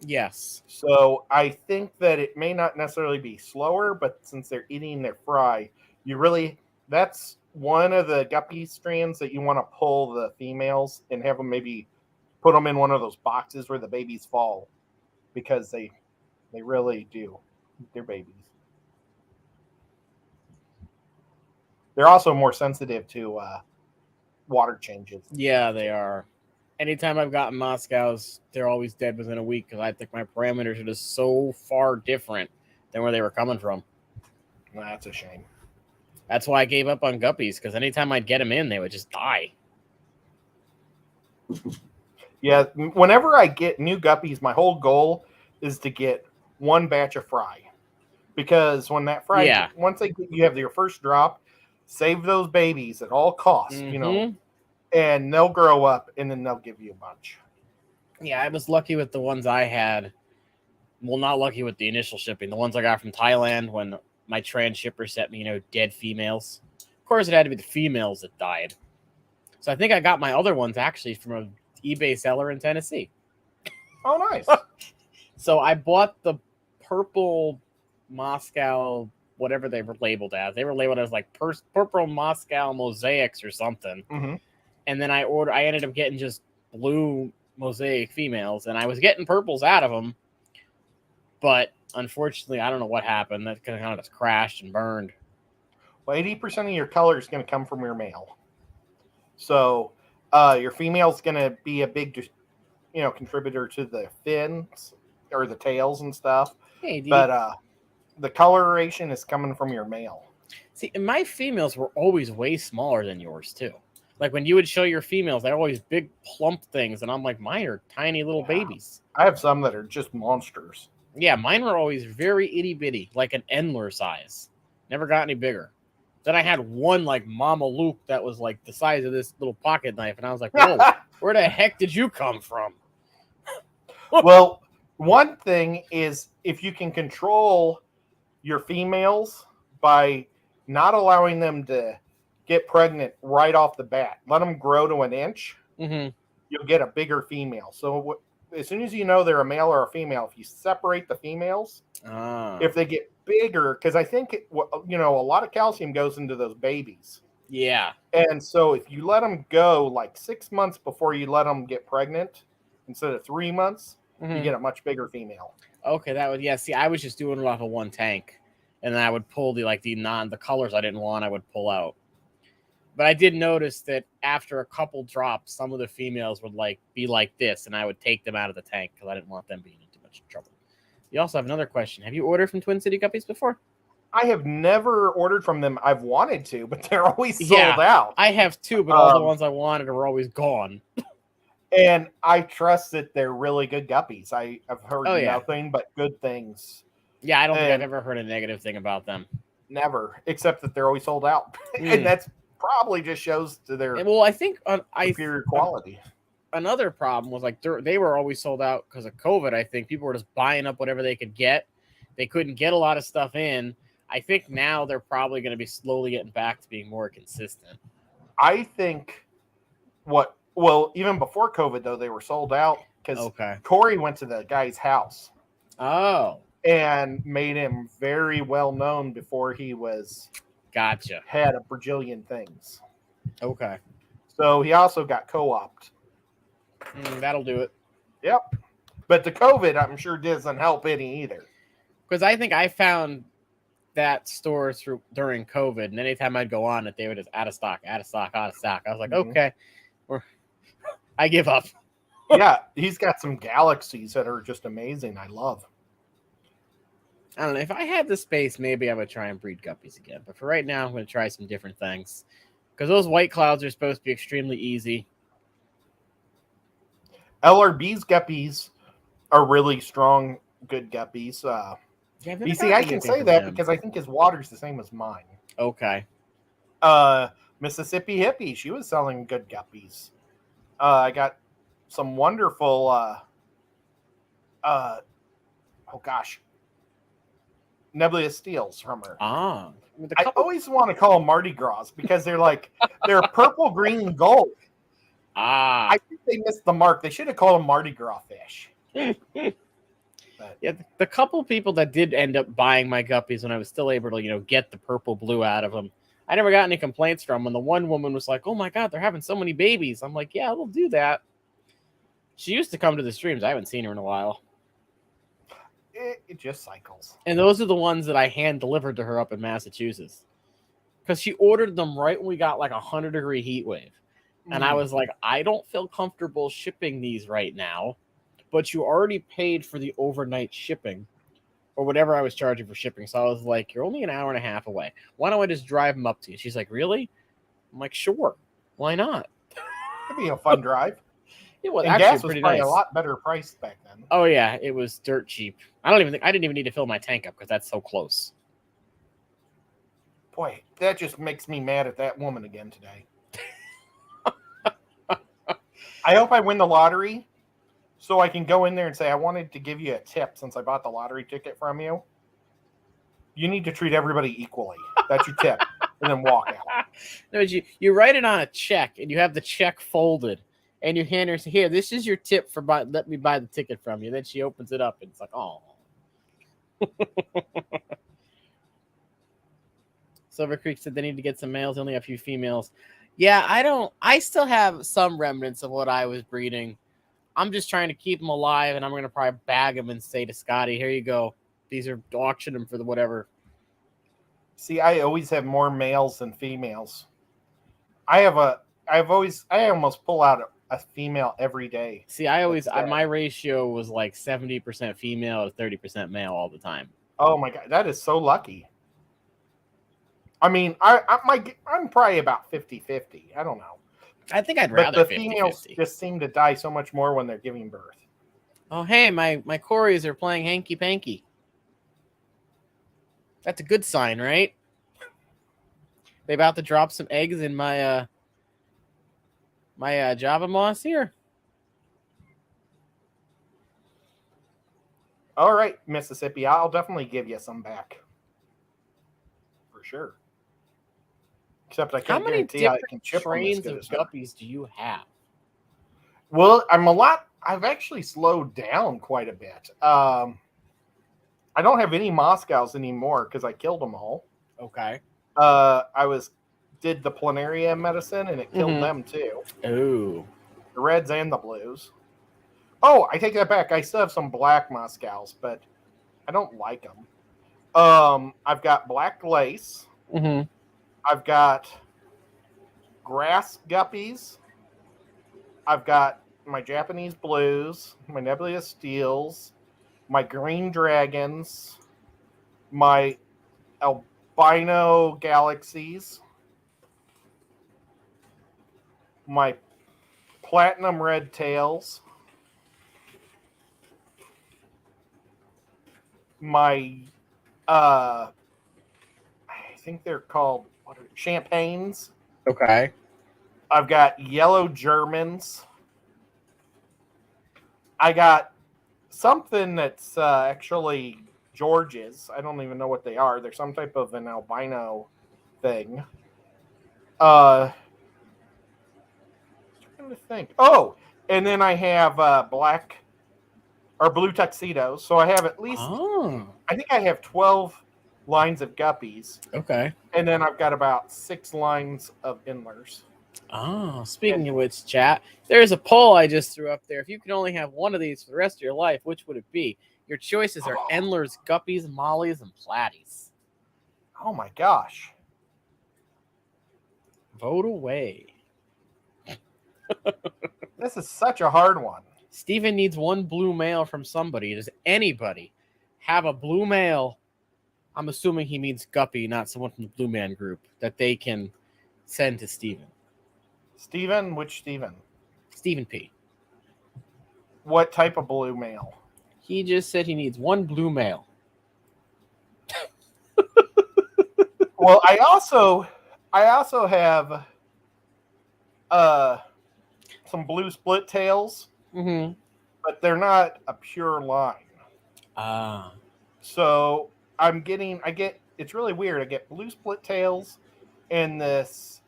Speaker 1: Yes.
Speaker 2: So I think that it may not necessarily be slower, but since they're eating their fry, that's one of the guppy strands that you want to pull the females and have them maybe put them in one of those boxes where the babies fall, because they really do eat their babies. They're also more sensitive to water changes.
Speaker 1: Yeah, they are. Anytime I've gotten Moscows, they're always dead within a week because I think my parameters are just so far different than where they were coming from.
Speaker 2: That's a shame.
Speaker 1: That's why I gave up on guppies, because anytime I'd get them in, they would just die.
Speaker 2: Yeah, whenever I get new guppies, my whole goal is to get one batch of fry. Because when that fry, once you have your first drop, save those babies at all costs, and they'll grow up and then they'll give you a bunch.
Speaker 1: Yeah, I was lucky with the ones I had. Well, not lucky with the initial shipping. The ones I got from Thailand when my transshipper sent me, dead females. Of course, it had to be the females that died. So I think I got my other ones actually from an eBay seller in Tennessee.
Speaker 2: Oh, nice.
Speaker 1: So I bought the purple Moscow, whatever they were labeled as. They were labeled as like purple Moscow mosaics or something.
Speaker 2: Mm-hmm.
Speaker 1: And then I ended up getting just blue mosaic females, and I was getting purples out of them. But unfortunately, I don't know what happened. That kind of just crashed and burned.
Speaker 2: Well, 80% of your color is going to come from your male. So your female's going to be a big, contributor to the fins or the tails and stuff.
Speaker 1: Hey,
Speaker 2: but the coloration is coming from your male.
Speaker 1: See, and my females were always way smaller than yours too. Like when you would show your females, they're always big plump things, and I'm like, mine are tiny little babies.
Speaker 2: I have some that are just monsters.
Speaker 1: Yeah, mine were always very itty bitty, like an Endler size. Never got any bigger. Then I had one like Mama Luke that was like the size of this little pocket knife, and I was like, whoa, where the heck did you come from?
Speaker 2: Well, one thing is if you can control your females by not allowing them to get pregnant right off the bat, let them grow to an inch, you'll get a bigger female. So as soon as you know they're a male or a female, if you separate the females, if they get bigger, because I think, a lot of calcium goes into those babies.
Speaker 1: Yeah.
Speaker 2: And so if you let them go like 6 months before you let them get pregnant, instead of 3 months, you get a much bigger female.
Speaker 1: Okay, that would, see, I was just doing it off of one tank, and then I would pull the colors I didn't want, I would pull out. But I did notice that after a couple drops, some of the females would be like this, and I would take them out of the tank because I didn't want them being in too much trouble. You also have another question. Have you ordered from Twin City Guppies before?
Speaker 2: I have never ordered from them. I've wanted to, but they're always sold out.
Speaker 1: I have too, but all the ones I wanted are always gone.
Speaker 2: And I trust that they're really good guppies. I've heard nothing but good things.
Speaker 1: Yeah, I don't think I've ever heard a negative thing about them.
Speaker 2: Never, except that they're always sold out. And that's probably just shows to their
Speaker 1: I think
Speaker 2: superior quality.
Speaker 1: Another problem was they were always sold out because of COVID. I think people were just buying up whatever they could get. They couldn't get a lot of stuff in. I think now they're probably going to be slowly getting back to being more consistent.
Speaker 2: I think even before COVID, though, they were sold out because Corey went to the guy's house.
Speaker 1: Oh.
Speaker 2: And made him very well known before he was had a bajillion things.
Speaker 1: Okay.
Speaker 2: So he also got co-opted.
Speaker 1: That'll do it.
Speaker 2: Yep. But the COVID, I'm sure, doesn't help any either.
Speaker 1: Because I think I found that store during COVID, and anytime I'd go on it, they were just out of stock. I was like, okay, I give up.
Speaker 2: Yeah, he's got some galaxies that are just amazing. I love.
Speaker 1: I don't know. If I had the space, maybe I would try and breed guppies again. But for right now, I'm going to try some different things. Because those white clouds are supposed to be extremely easy.
Speaker 2: LRB's guppies are really strong, good guppies. You see, I can say that because I think his water's the same as mine.
Speaker 1: Okay.
Speaker 2: Mississippi Hippie, she was selling good guppies. I got some wonderful, Nebula Steels from her.
Speaker 1: I
Speaker 2: always want to call them Mardi Gras because they're purple, green, and gold. I think they missed the mark. They should have called them Mardi Gras fish. But
Speaker 1: Yeah, the couple people that did end up buying my guppies when I was still able to, get the purple blue out of them, I never got any complaints from them. And the one woman was like, "Oh my God, they're having so many babies." I'm like, "Yeah, we'll do that." She used to come to the streams. I haven't seen her in a while.
Speaker 2: it just cycles.
Speaker 1: And those are the ones that I hand delivered to her up in Massachusetts. Because she ordered them right when we got like 100-degree heat wave. And I was like, I don't feel comfortable shipping these right now, but you already paid for the overnight shipping or whatever I was charging for shipping. So I was like, you're only an hour and a half away. Why don't I just drive them up to you? She's like, really? I'm like, sure. Why not?
Speaker 2: It'd be a fun drive.
Speaker 1: It was
Speaker 2: and
Speaker 1: actually
Speaker 2: gas was
Speaker 1: pretty
Speaker 2: probably
Speaker 1: nice.
Speaker 2: a lot better priced back then.
Speaker 1: Oh yeah, it was dirt cheap. I didn't even need to fill my tank up because that's so close.
Speaker 2: Boy, that just makes me mad at that woman again today. I hope I win the lottery so I can go in there and say, I wanted to give you a tip since I bought the lottery ticket from you. You need to treat everybody equally. That's your tip. And then walk out.
Speaker 1: No, you write it on a check and you have the check folded and you hand her, here, this is your tip for let me buy the ticket from you. Then she opens it up and it's like, oh. Silver Creek said they need to get some males, only a few females. Yeah, I still have some remnants of what I was breeding. I'm just trying to keep them alive, and I'm going to probably bag them and say to Scotty, here you go. These are auction them for the whatever.
Speaker 2: See, I always have more males than females. I almost pull out a female every day.
Speaker 1: See, my ratio was like 70% female to 30% male all the time.
Speaker 2: Oh my God, that is so lucky. I mean, I'm probably about 50-50. I don't know.
Speaker 1: I think I'd rather 50-50.
Speaker 2: But the females just seem to die so much more when they're giving birth.
Speaker 1: Oh, hey, my Corys are playing hanky panky. That's a good sign, right? They about to drop some eggs in my Java moss here.
Speaker 2: All right, Mississippi, I'll definitely give you some back. For sure. Except I can't guarantee I can chip
Speaker 1: strains of guppies do you have?
Speaker 2: Well, I've actually slowed down quite a bit. I don't have any Moscows anymore because I killed them all.
Speaker 1: Okay.
Speaker 2: I did the planaria medicine and it killed them too.
Speaker 1: Oh.
Speaker 2: The reds and the blues. Oh, I take that back. I still have some black Moscows, but I don't like them. I've got black lace.
Speaker 1: Mm-hmm.
Speaker 2: I've got grass guppies. I've got my Japanese blues, my Nebula steels, my green dragons, my albino galaxies, my platinum red tails, my I think they're called champagnes.
Speaker 1: Okay.
Speaker 2: I've got yellow Germans. I got something that's actually George's. I don't even know what they are. They're some type of an albino thing. Trying to think. Oh, and then I have black or blue tuxedos. So I have at least, I think I have 12 lines of guppies.
Speaker 1: Okay.
Speaker 2: And then I've got about 6 lines of endlers.
Speaker 1: Oh, speaking of which, chat, there's a poll I just threw up there. If you could only have one of these for the rest of your life, which would it be? Your choices are endlers, guppies, mollies, and platies.
Speaker 2: Oh my gosh.
Speaker 1: Vote away.
Speaker 2: This is such a hard one.
Speaker 1: Steven needs one blue male from somebody. Does anybody have a blue male? I'm assuming he means guppy, not someone from the Blue Man group, that they can send to Steven.
Speaker 2: Steven? Which Steven?
Speaker 1: Steven P.
Speaker 2: What type of blue male?
Speaker 1: He just said he needs one blue male.
Speaker 2: Well, I also have some blue split tails, but they're not a pure line. So it's really weird. I get blue split tails and this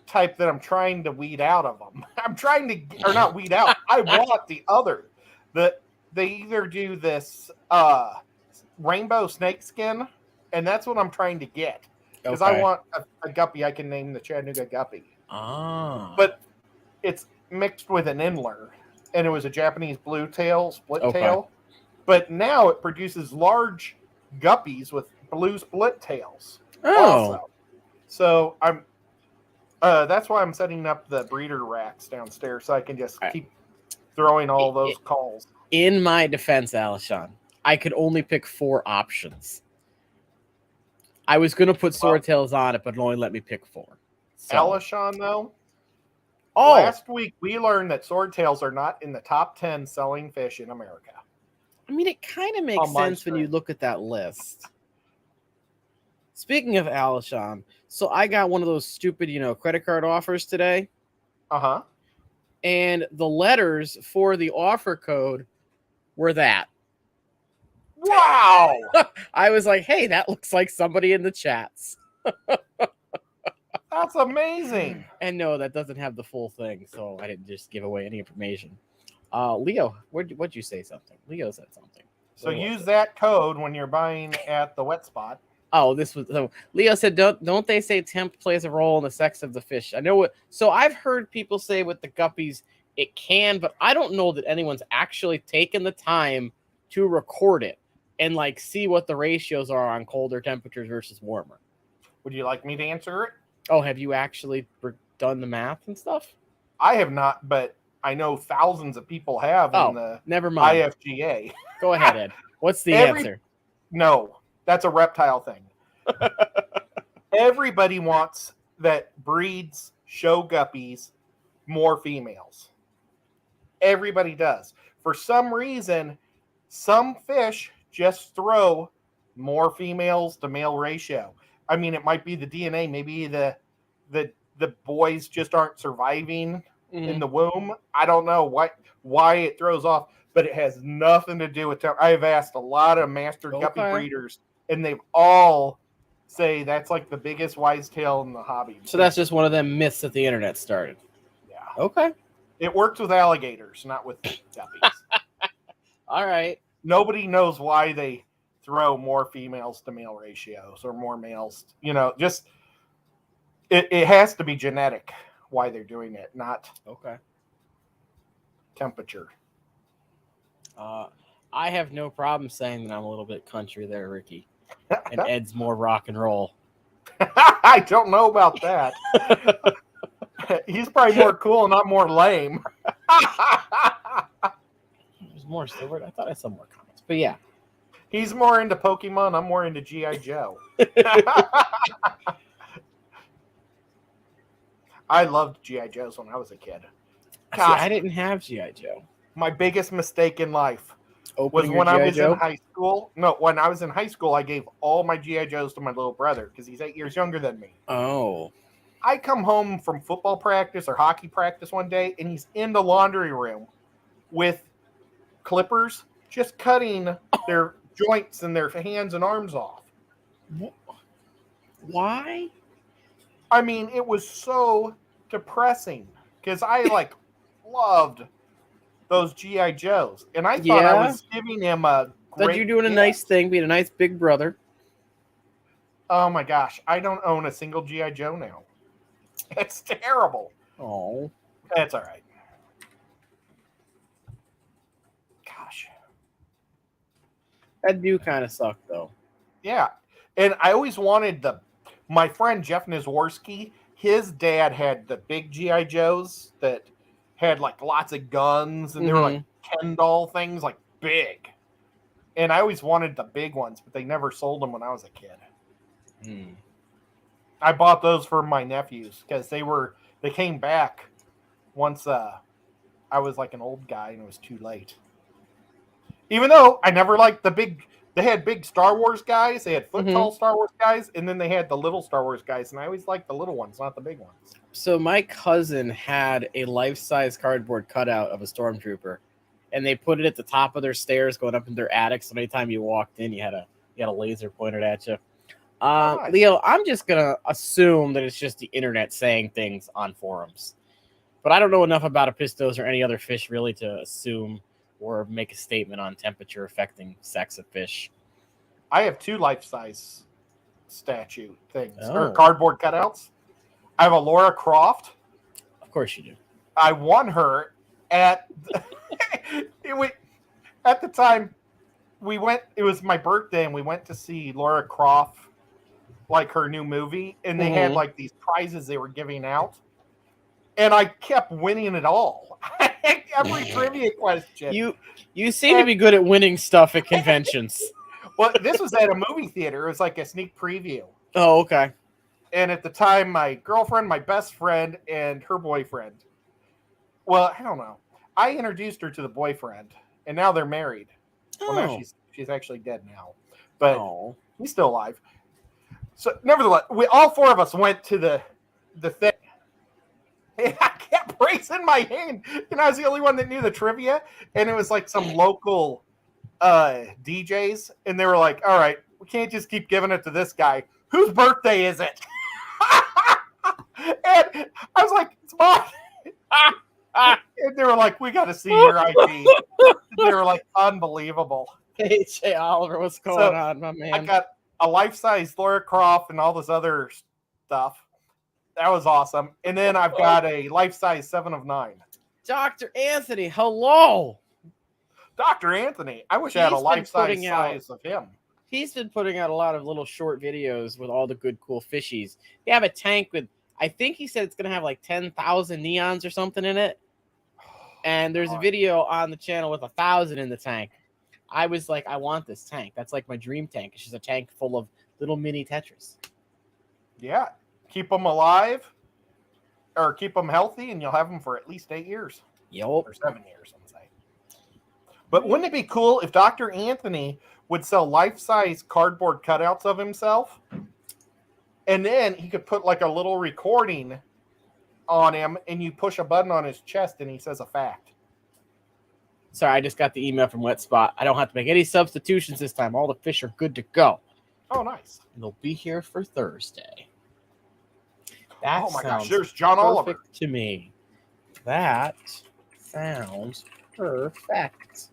Speaker 2: type that I'm trying to weed out of them. I'm trying to, or not weed out. I want the other. they either do this rainbow snake skin, and that's what I'm trying to get because I
Speaker 1: Okay.
Speaker 2: want a guppy I can name the Chattanooga guppy.
Speaker 1: Ah.
Speaker 2: But it's mixed with an inler, and it was a Japanese blue tail, split
Speaker 1: Okay.
Speaker 2: tail. But now it produces large guppies with blue split tails.
Speaker 1: Oh.
Speaker 2: Also, so I'm. That's why I'm setting up the breeder racks downstairs so I can just keep throwing all those calls.
Speaker 1: In my defense, Alishon, I could only pick 4 options. I was going to put swordtails on it, but it only let me pick 4. So.
Speaker 2: Alishon, though,
Speaker 1: oh,
Speaker 2: last week we learned that swordtails are not in the top 10 selling fish in America.
Speaker 1: I mean, it kind of makes sense when you look at that list. Speaking of Alishon, so I got one of those stupid, credit card offers today.
Speaker 2: Uh-huh.
Speaker 1: And the letters for the offer code were that.
Speaker 2: Wow!
Speaker 1: I was like, hey, that looks like somebody in the chats.
Speaker 2: That's amazing.
Speaker 1: And no, that doesn't have the full thing, so I didn't just give away any information. Leo, what'd you say something? Leo said something.
Speaker 2: So use that code when you're buying at the wet spot.
Speaker 1: Oh, this was Leo said, don't they say temp plays a role in the sex of the fish? I know what. So I've heard people say with the guppies it can, but I don't know that anyone's actually taken the time to record it and see what the ratios are on colder temperatures versus warmer.
Speaker 2: Would you like me to answer it?
Speaker 1: Oh, have you actually done the math and stuff?
Speaker 2: I have not, but I know thousands of people have in the
Speaker 1: never mind.
Speaker 2: IFGA.
Speaker 1: Go ahead, Ed. What's the answer?
Speaker 2: No, that's a reptile thing. Everybody wants that breeds show guppies more females. Everybody does. For some reason, some fish just throw more females to male ratio. I mean, it might be the DNA. Maybe the boys just aren't surviving in the womb. I don't know why it throws off, but it has nothing to do with. I've asked a lot of master guppy breeders, and they've all say that's like the biggest wise tale in the hobby.
Speaker 1: So that's just one of them myths that the internet started.
Speaker 2: Yeah.
Speaker 1: Okay.
Speaker 2: It works with alligators, not with guppies.
Speaker 1: All right.
Speaker 2: Nobody knows why they throw more females to male ratios or more males. Just it has to be genetic why they're doing it, not temperature.
Speaker 1: I have no problem saying that I'm a little bit country there, Ricky. And Ed's more rock and roll.
Speaker 2: I don't know about that. He's probably more cool and not more lame.
Speaker 1: There's more. I thought I saw more comments, but yeah.
Speaker 2: He's more into Pokemon. I'm more into G.I. Joe. I loved G.I. Joes when I was a kid.
Speaker 1: Gosh, I didn't have G.I. Joe.
Speaker 2: My biggest mistake in life
Speaker 1: was
Speaker 2: when I was in high school. No, when I was in high school, I gave all my G.I. Joes to my little brother because he's 8 years younger than me.
Speaker 1: Oh.
Speaker 2: I come home from football practice or hockey practice one day, and he's in the laundry room with clippers just cutting their joints and their hands and arms off.
Speaker 1: Why?
Speaker 2: I mean, it was so depressing because I loved those G.I. Joes, and I thought I was giving him a great
Speaker 1: That you're doing a nice thing, being a nice big brother.
Speaker 2: Oh my gosh, I don't own a single G.I. Joe now. It's terrible.
Speaker 1: Oh,
Speaker 2: that's all right. Gosh,
Speaker 1: that do kind of suck though.
Speaker 2: Yeah, and I always wanted my friend Jeff Nizworski. His dad had the big G.I. Joes that had lots of guns, and they were Ken doll things, big. And I always wanted the big ones, but they never sold them when I was a kid. I bought those for my nephews because they came back once I was an old guy and it was too late. Even though I never liked they had big Star Wars guys, they had foot tall Star Wars guys, and then they had the little Star Wars guys, and I always liked the little ones, not the big ones.
Speaker 1: So my cousin had a life-size cardboard cutout of a stormtrooper, and they put it at the top of their stairs going up in their attic. So anytime you walked in, you had a laser pointed at you. Nice. Leo, I'm just gonna assume that it's just the internet saying things on forums, but I don't know enough about apistos or any other fish really to assume or make a statement on temperature affecting sex of fish.
Speaker 2: I have 2 life-size statue things or
Speaker 1: Oh.
Speaker 2: cardboard cutouts. I have a Laura Croft.
Speaker 1: Of course you do.
Speaker 2: I won her at at the time we went. It was my birthday, and we went to see Laura Croft, like her new movie, and they had like these prizes they were giving out, and I kept winning it all. Every trivia question.
Speaker 1: You seem to be good at winning stuff at conventions.
Speaker 2: Well, this was at a movie theater. It was like a sneak preview.
Speaker 1: Oh, okay.
Speaker 2: And at the time, my girlfriend, my best friend, and her boyfriend. Well, I don't know. I introduced her to the boyfriend, and now they're married.
Speaker 1: Oh.
Speaker 2: Well, now she's actually dead now, but he's still alive. So, nevertheless, we all 4 of us went to the thing. And I kept raising my hand, and I was the only one that knew the trivia. And it was like some local DJs, and they were like, "All right, we can't just keep giving it to this guy. Whose birthday is it?" And I was like, "It's mine." And they were like, "We got to see your ID." They were like, "Unbelievable."
Speaker 1: Hey, Jay Oliver, what's going on, my man?
Speaker 2: I got a life-size Laura Croft and all this other stuff. That was awesome. And then I've got a life-size 7 of 9.
Speaker 1: Dr. Anthony, hello.
Speaker 2: Dr. Anthony. I wish I had a life-size size of him.
Speaker 1: He's been putting out a lot of little short videos with all the good, cool fishies. They have a tank with, I think he said it's going to have like 10,000 neons or something in it. And there's a video on the channel with 1,000 in the tank. I was like, I want this tank. That's like my dream tank. It's just a tank full of little mini Tetris.
Speaker 2: Yeah. Keep them alive or keep them healthy, and you'll have them for at least 8 years.
Speaker 1: Yep.
Speaker 2: Or 7 years, I'm saying. But wouldn't it be cool if Dr. Anthony would sell life-size cardboard cutouts of himself, and then he could put like a little recording on him, and you push a button on his chest, and he says a fact.
Speaker 1: Sorry, I just got the email from Wet Spot. I don't have to make any substitutions this time. All the fish are good to go.
Speaker 2: Oh, nice.
Speaker 1: And they'll be here for Thursday. That
Speaker 2: oh my
Speaker 1: sounds
Speaker 2: gosh, there's John Oliver.
Speaker 1: To me. That sounds perfect.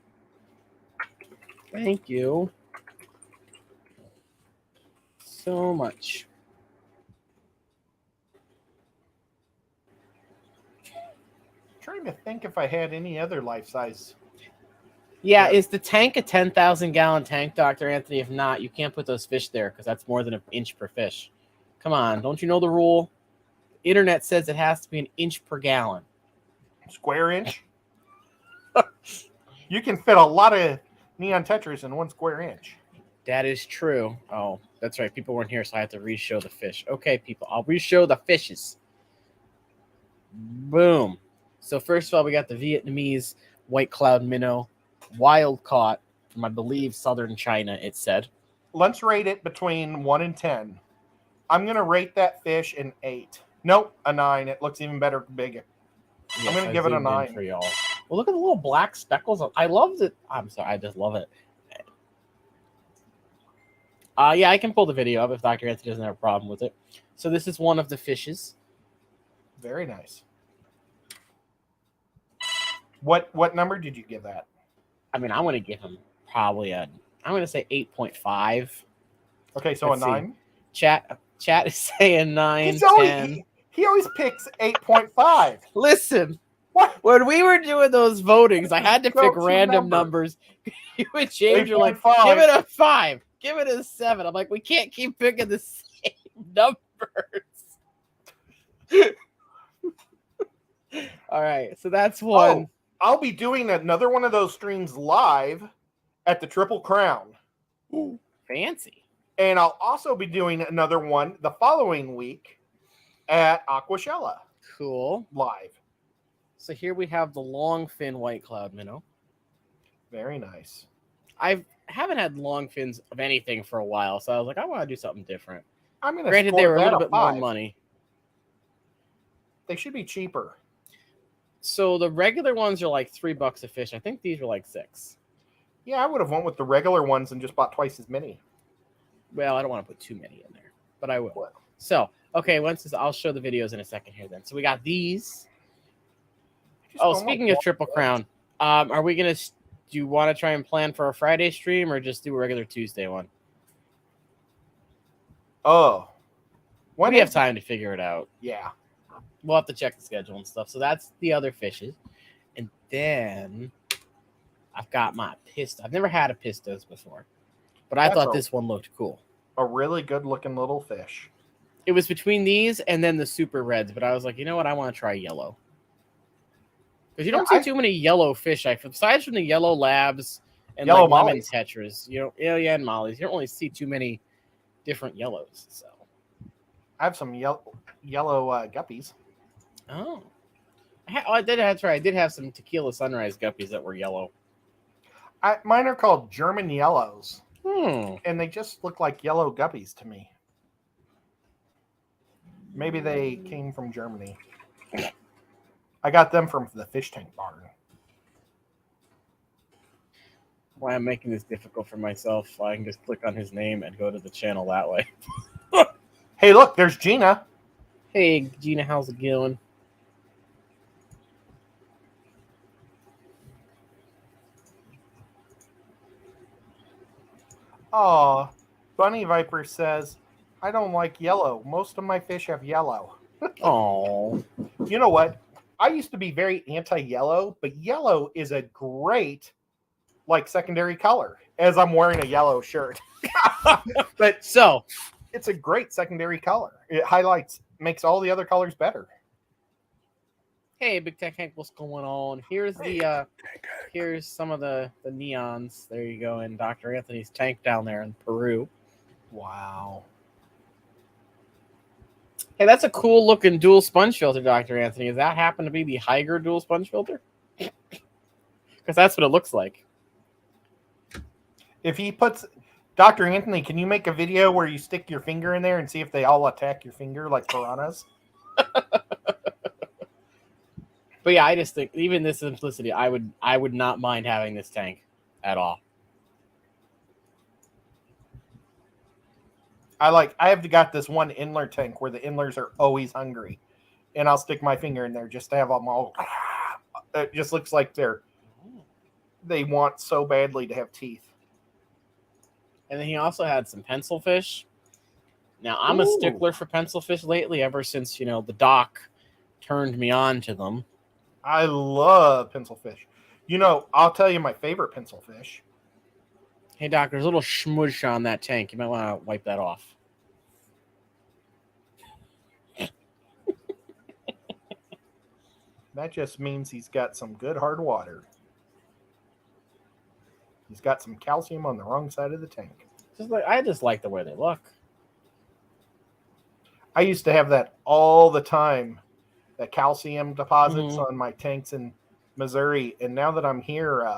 Speaker 1: Thank you so much.
Speaker 2: I'm trying to think if I had any other life-size.
Speaker 1: Yeah, is the tank a 10,000-gallon tank, Dr. Anthony? If not, you can't put those fish there because that's more than an inch per fish. Come on, don't you know the rule? Internet says it has to be an inch per gallon.
Speaker 2: Square inch? You can fit a lot of neon Tetris in 1 square inch.
Speaker 1: That is true. Oh, that's right. People weren't here, so I have to re-show the fish. Okay, people, I'll re-show the fishes. Boom. So first of all, we got the Vietnamese white cloud minnow, wild caught from, I believe, southern China, it said.
Speaker 2: Let's rate it between 1 and 10. I'm going to rate that fish an 8. Nope, a 9. It looks even better bigger.
Speaker 1: Yes,
Speaker 2: I'm going to give it a 9.
Speaker 1: For y'all. Well, look at the little black speckles. I love it. I'm sorry, I just love it. Yeah, I can pull the video up if Dr. Anthony doesn't have a problem with it. So this is one of the fishes.
Speaker 2: Very nice. What number did you give that?
Speaker 1: I mean, I'm going to give him probably I'm going to say 8.5.
Speaker 2: Okay, so
Speaker 1: Let's
Speaker 2: a 9?
Speaker 1: Chat is saying 9, 10.
Speaker 2: He always picks 8.5.
Speaker 1: Listen,
Speaker 2: what?
Speaker 1: When we were doing those votings, I had to pick random numbers. You and James are like, give it a 5, give it a 7. I'm like, we can't keep picking the same numbers. All right, so that's one.
Speaker 2: Oh, I'll be doing another one of those streams live at the Triple Crown.
Speaker 1: Ooh, fancy.
Speaker 2: And I'll also be doing another one the following week at Aquashella.
Speaker 1: Cool.
Speaker 2: Live.
Speaker 1: So here we have the long fin white cloud minnow.
Speaker 2: Very nice.
Speaker 1: I haven't had long fins of anything for a while, so I was like, I want to do something different.
Speaker 2: I'm gonna
Speaker 1: Granted, they were a little bit more money.
Speaker 2: They should be cheaper.
Speaker 1: So the regular ones are like $3 a fish. I think these were like $6.
Speaker 2: Yeah, I would have went with the regular ones and just bought twice as many.
Speaker 1: Well, I don't want to put too many in there, but I will.
Speaker 2: Well.
Speaker 1: So, okay, I'll show the videos in a second here then. So we got these. Oh, speaking of Triple Crown, are we going to Do you want to try and plan for a Friday stream or just do a regular Tuesday one?
Speaker 2: Oh. When
Speaker 1: We have
Speaker 2: is-
Speaker 1: time to figure it out.
Speaker 2: Yeah.
Speaker 1: We'll have to check the schedule and stuff. So that's the other fishes. And then I've got my Pista. I've never had a Pistos before, but I thought this one looked cool.
Speaker 2: A really good looking little fish.
Speaker 1: It was between these and then the super reds, but I was like, you know what? I want to try yellow. Because you don't see too many yellow fish. Aside from the yellow labs and
Speaker 2: Yellow
Speaker 1: like lemon
Speaker 2: mollies.
Speaker 1: tetras, yeah, and mollies. You don't really see too many different yellows. So
Speaker 2: I have some yellow guppies.
Speaker 1: oh, that's right. I did have some tequila sunrise guppies that were yellow.
Speaker 2: Mine are called German yellows.
Speaker 1: And
Speaker 2: they just look like yellow guppies to me. Maybe they came from Germany. I got them from the fish tank barn.
Speaker 1: Why I'm making this difficult for myself, I can just click on his name and go to the channel that way.
Speaker 2: Hey, look, there's Gina.
Speaker 1: Hey, Gina, how's it going?
Speaker 2: Oh, Bunny Viper says, I don't like yellow. Most of my fish have yellow.
Speaker 1: Oh,
Speaker 2: You know what? I used to be very anti-yellow, but yellow is a great, like, secondary color, as I'm wearing a yellow shirt. But
Speaker 1: so
Speaker 2: it's a great secondary color. It makes all the other colors better.
Speaker 1: hey, Big Tech Hank, what's going on? Here's the here's some of the neons. There you go, in Dr. Anthony's tank down there in Peru.
Speaker 2: Wow.
Speaker 1: Hey, that's a cool looking dual sponge filter, Dr. Anthony. Does that happen to be the Higer dual sponge filter? Because that's what it looks like.
Speaker 2: If he puts Dr. Anthony, can you make a video where you stick your finger in there and see if they all attack your finger like piranhas?
Speaker 1: But yeah, I just think even this simplicity, I would not mind having this tank at all.
Speaker 2: I have got this one inler tank where the inlers are always hungry, and I'll stick my finger in there just to have them all. It just looks like they want so badly to have teeth.
Speaker 1: And then he also had some pencil fish. Now I'm a stickler for pencil fish lately, ever since the doc turned me on to them.
Speaker 2: I love pencil fish. I'll tell you my favorite pencil fish.
Speaker 1: Hey, Doc, there's a little smush on that tank. You might want to wipe that off.
Speaker 2: That just means he's got some good hard water. He's got some calcium on the wrong side of the tank.
Speaker 1: I just like the way they look.
Speaker 2: I used to have that all the time, the calcium deposits on my tanks in Missouri. And now that I'm here,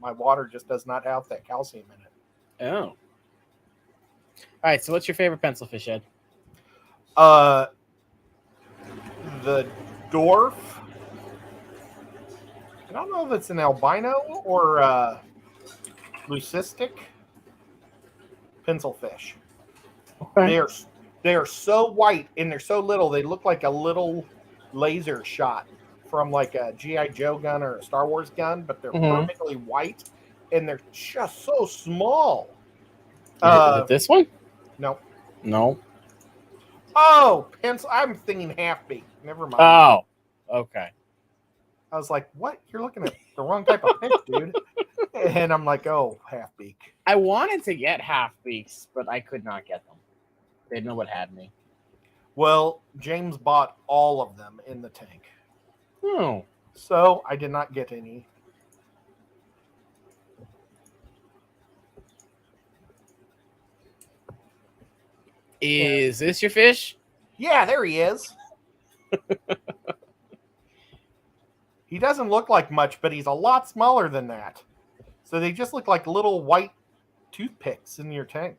Speaker 2: my water just does not have that calcium in it.
Speaker 1: Oh. All right, so what's your favorite pencil fish, Ed?
Speaker 2: The dwarf. I don't know if it's an albino or leucistic pencil fish.
Speaker 1: Okay.
Speaker 2: They are so white and they're so little. They look like a little laser shot from like a G.I. Joe gun or a Star Wars gun, but they're perfectly white and they're just so small.
Speaker 1: Is it this one?
Speaker 2: No.
Speaker 1: No.
Speaker 2: Oh, pencil. I'm thinking half beak. Never mind.
Speaker 1: Oh, okay.
Speaker 2: I was like, what? You're looking at the wrong type of fish, dude. And I'm like, oh, half beak.
Speaker 1: I wanted to get half beaks, but I could not get them. They didn't know what had me.
Speaker 2: Well, James bought all of them in the tank.
Speaker 1: Oh.
Speaker 2: So I did not get any.
Speaker 1: Is this your fish?
Speaker 2: Yeah, there he is. He doesn't look like much, but he's a lot smaller than that. So they just look like little white toothpicks in your tank.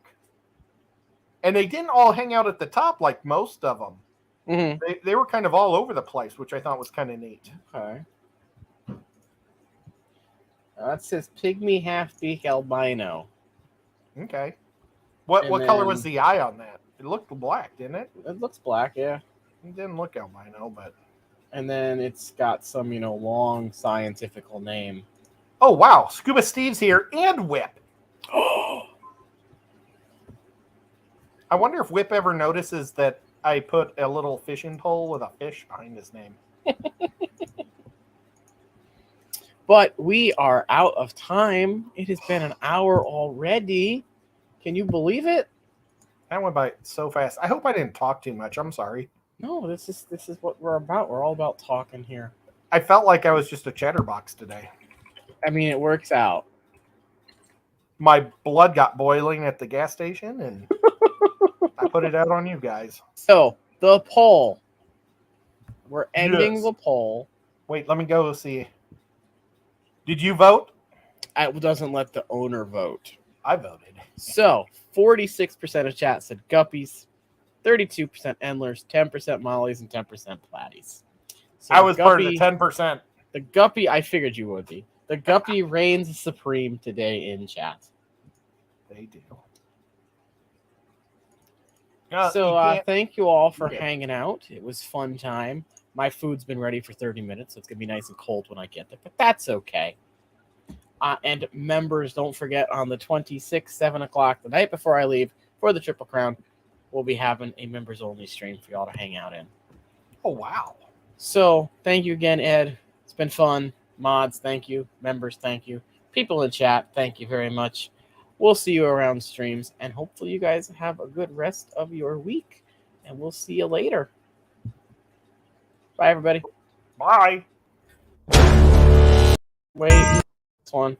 Speaker 2: And they didn't all hang out at the top like most of them.
Speaker 1: Mm-hmm.
Speaker 2: They were kind of all over the place, which I thought was kind of neat.
Speaker 1: Okay. That says pygmy half-beak albino.
Speaker 2: Okay. What color was the eye on that? It looked black, didn't it?
Speaker 1: It looks black, yeah.
Speaker 2: It didn't look albino, but...
Speaker 1: And then it's got some, long scientific name.
Speaker 2: Oh, wow. Scuba Steve's here and Whip. I wonder if Whip ever notices that I put a little fishing pole with a fish behind his name.
Speaker 1: But we are out of time. It has been an hour already. Can you believe it?
Speaker 2: That went by so fast. I hope I didn't talk too much. I'm sorry.
Speaker 1: No, this is what we're about. We're all about talking here.
Speaker 2: I felt like I was just a chatterbox today.
Speaker 1: I mean, it works out.
Speaker 2: My blood got boiling at the gas station, and I put it out on you guys.
Speaker 1: So, the poll. We're ending
Speaker 2: Yes.
Speaker 1: the poll.
Speaker 2: Wait, let me go see. Did you vote?
Speaker 1: It doesn't let the owner vote.
Speaker 2: I voted.
Speaker 1: So, 46% of chat said guppies, 32% endlers, 10% mollies, and 10% platies. So
Speaker 2: I was part of the 10%.
Speaker 1: The guppy, I figured you would be. The guppy reigns supreme today in chat.
Speaker 2: They do.
Speaker 1: So thank you all for hanging out. It was fun time. My food's been ready for 30 minutes, so it's going to be nice and cold when I get there, but that's okay. And members, don't forget, on the 26th, 7 o'clock, the night before I leave for the Triple Crown, we'll be having a members-only stream for y'all to hang out in.
Speaker 2: Oh, wow.
Speaker 1: So thank you again, Ed. It's been fun. Mods, thank you. Members, thank you. People in chat, thank you very much. We'll see you around streams, and hopefully you guys have a good rest of your week, and we'll see you later. Bye, everybody.
Speaker 2: Bye.
Speaker 1: Wait, this one.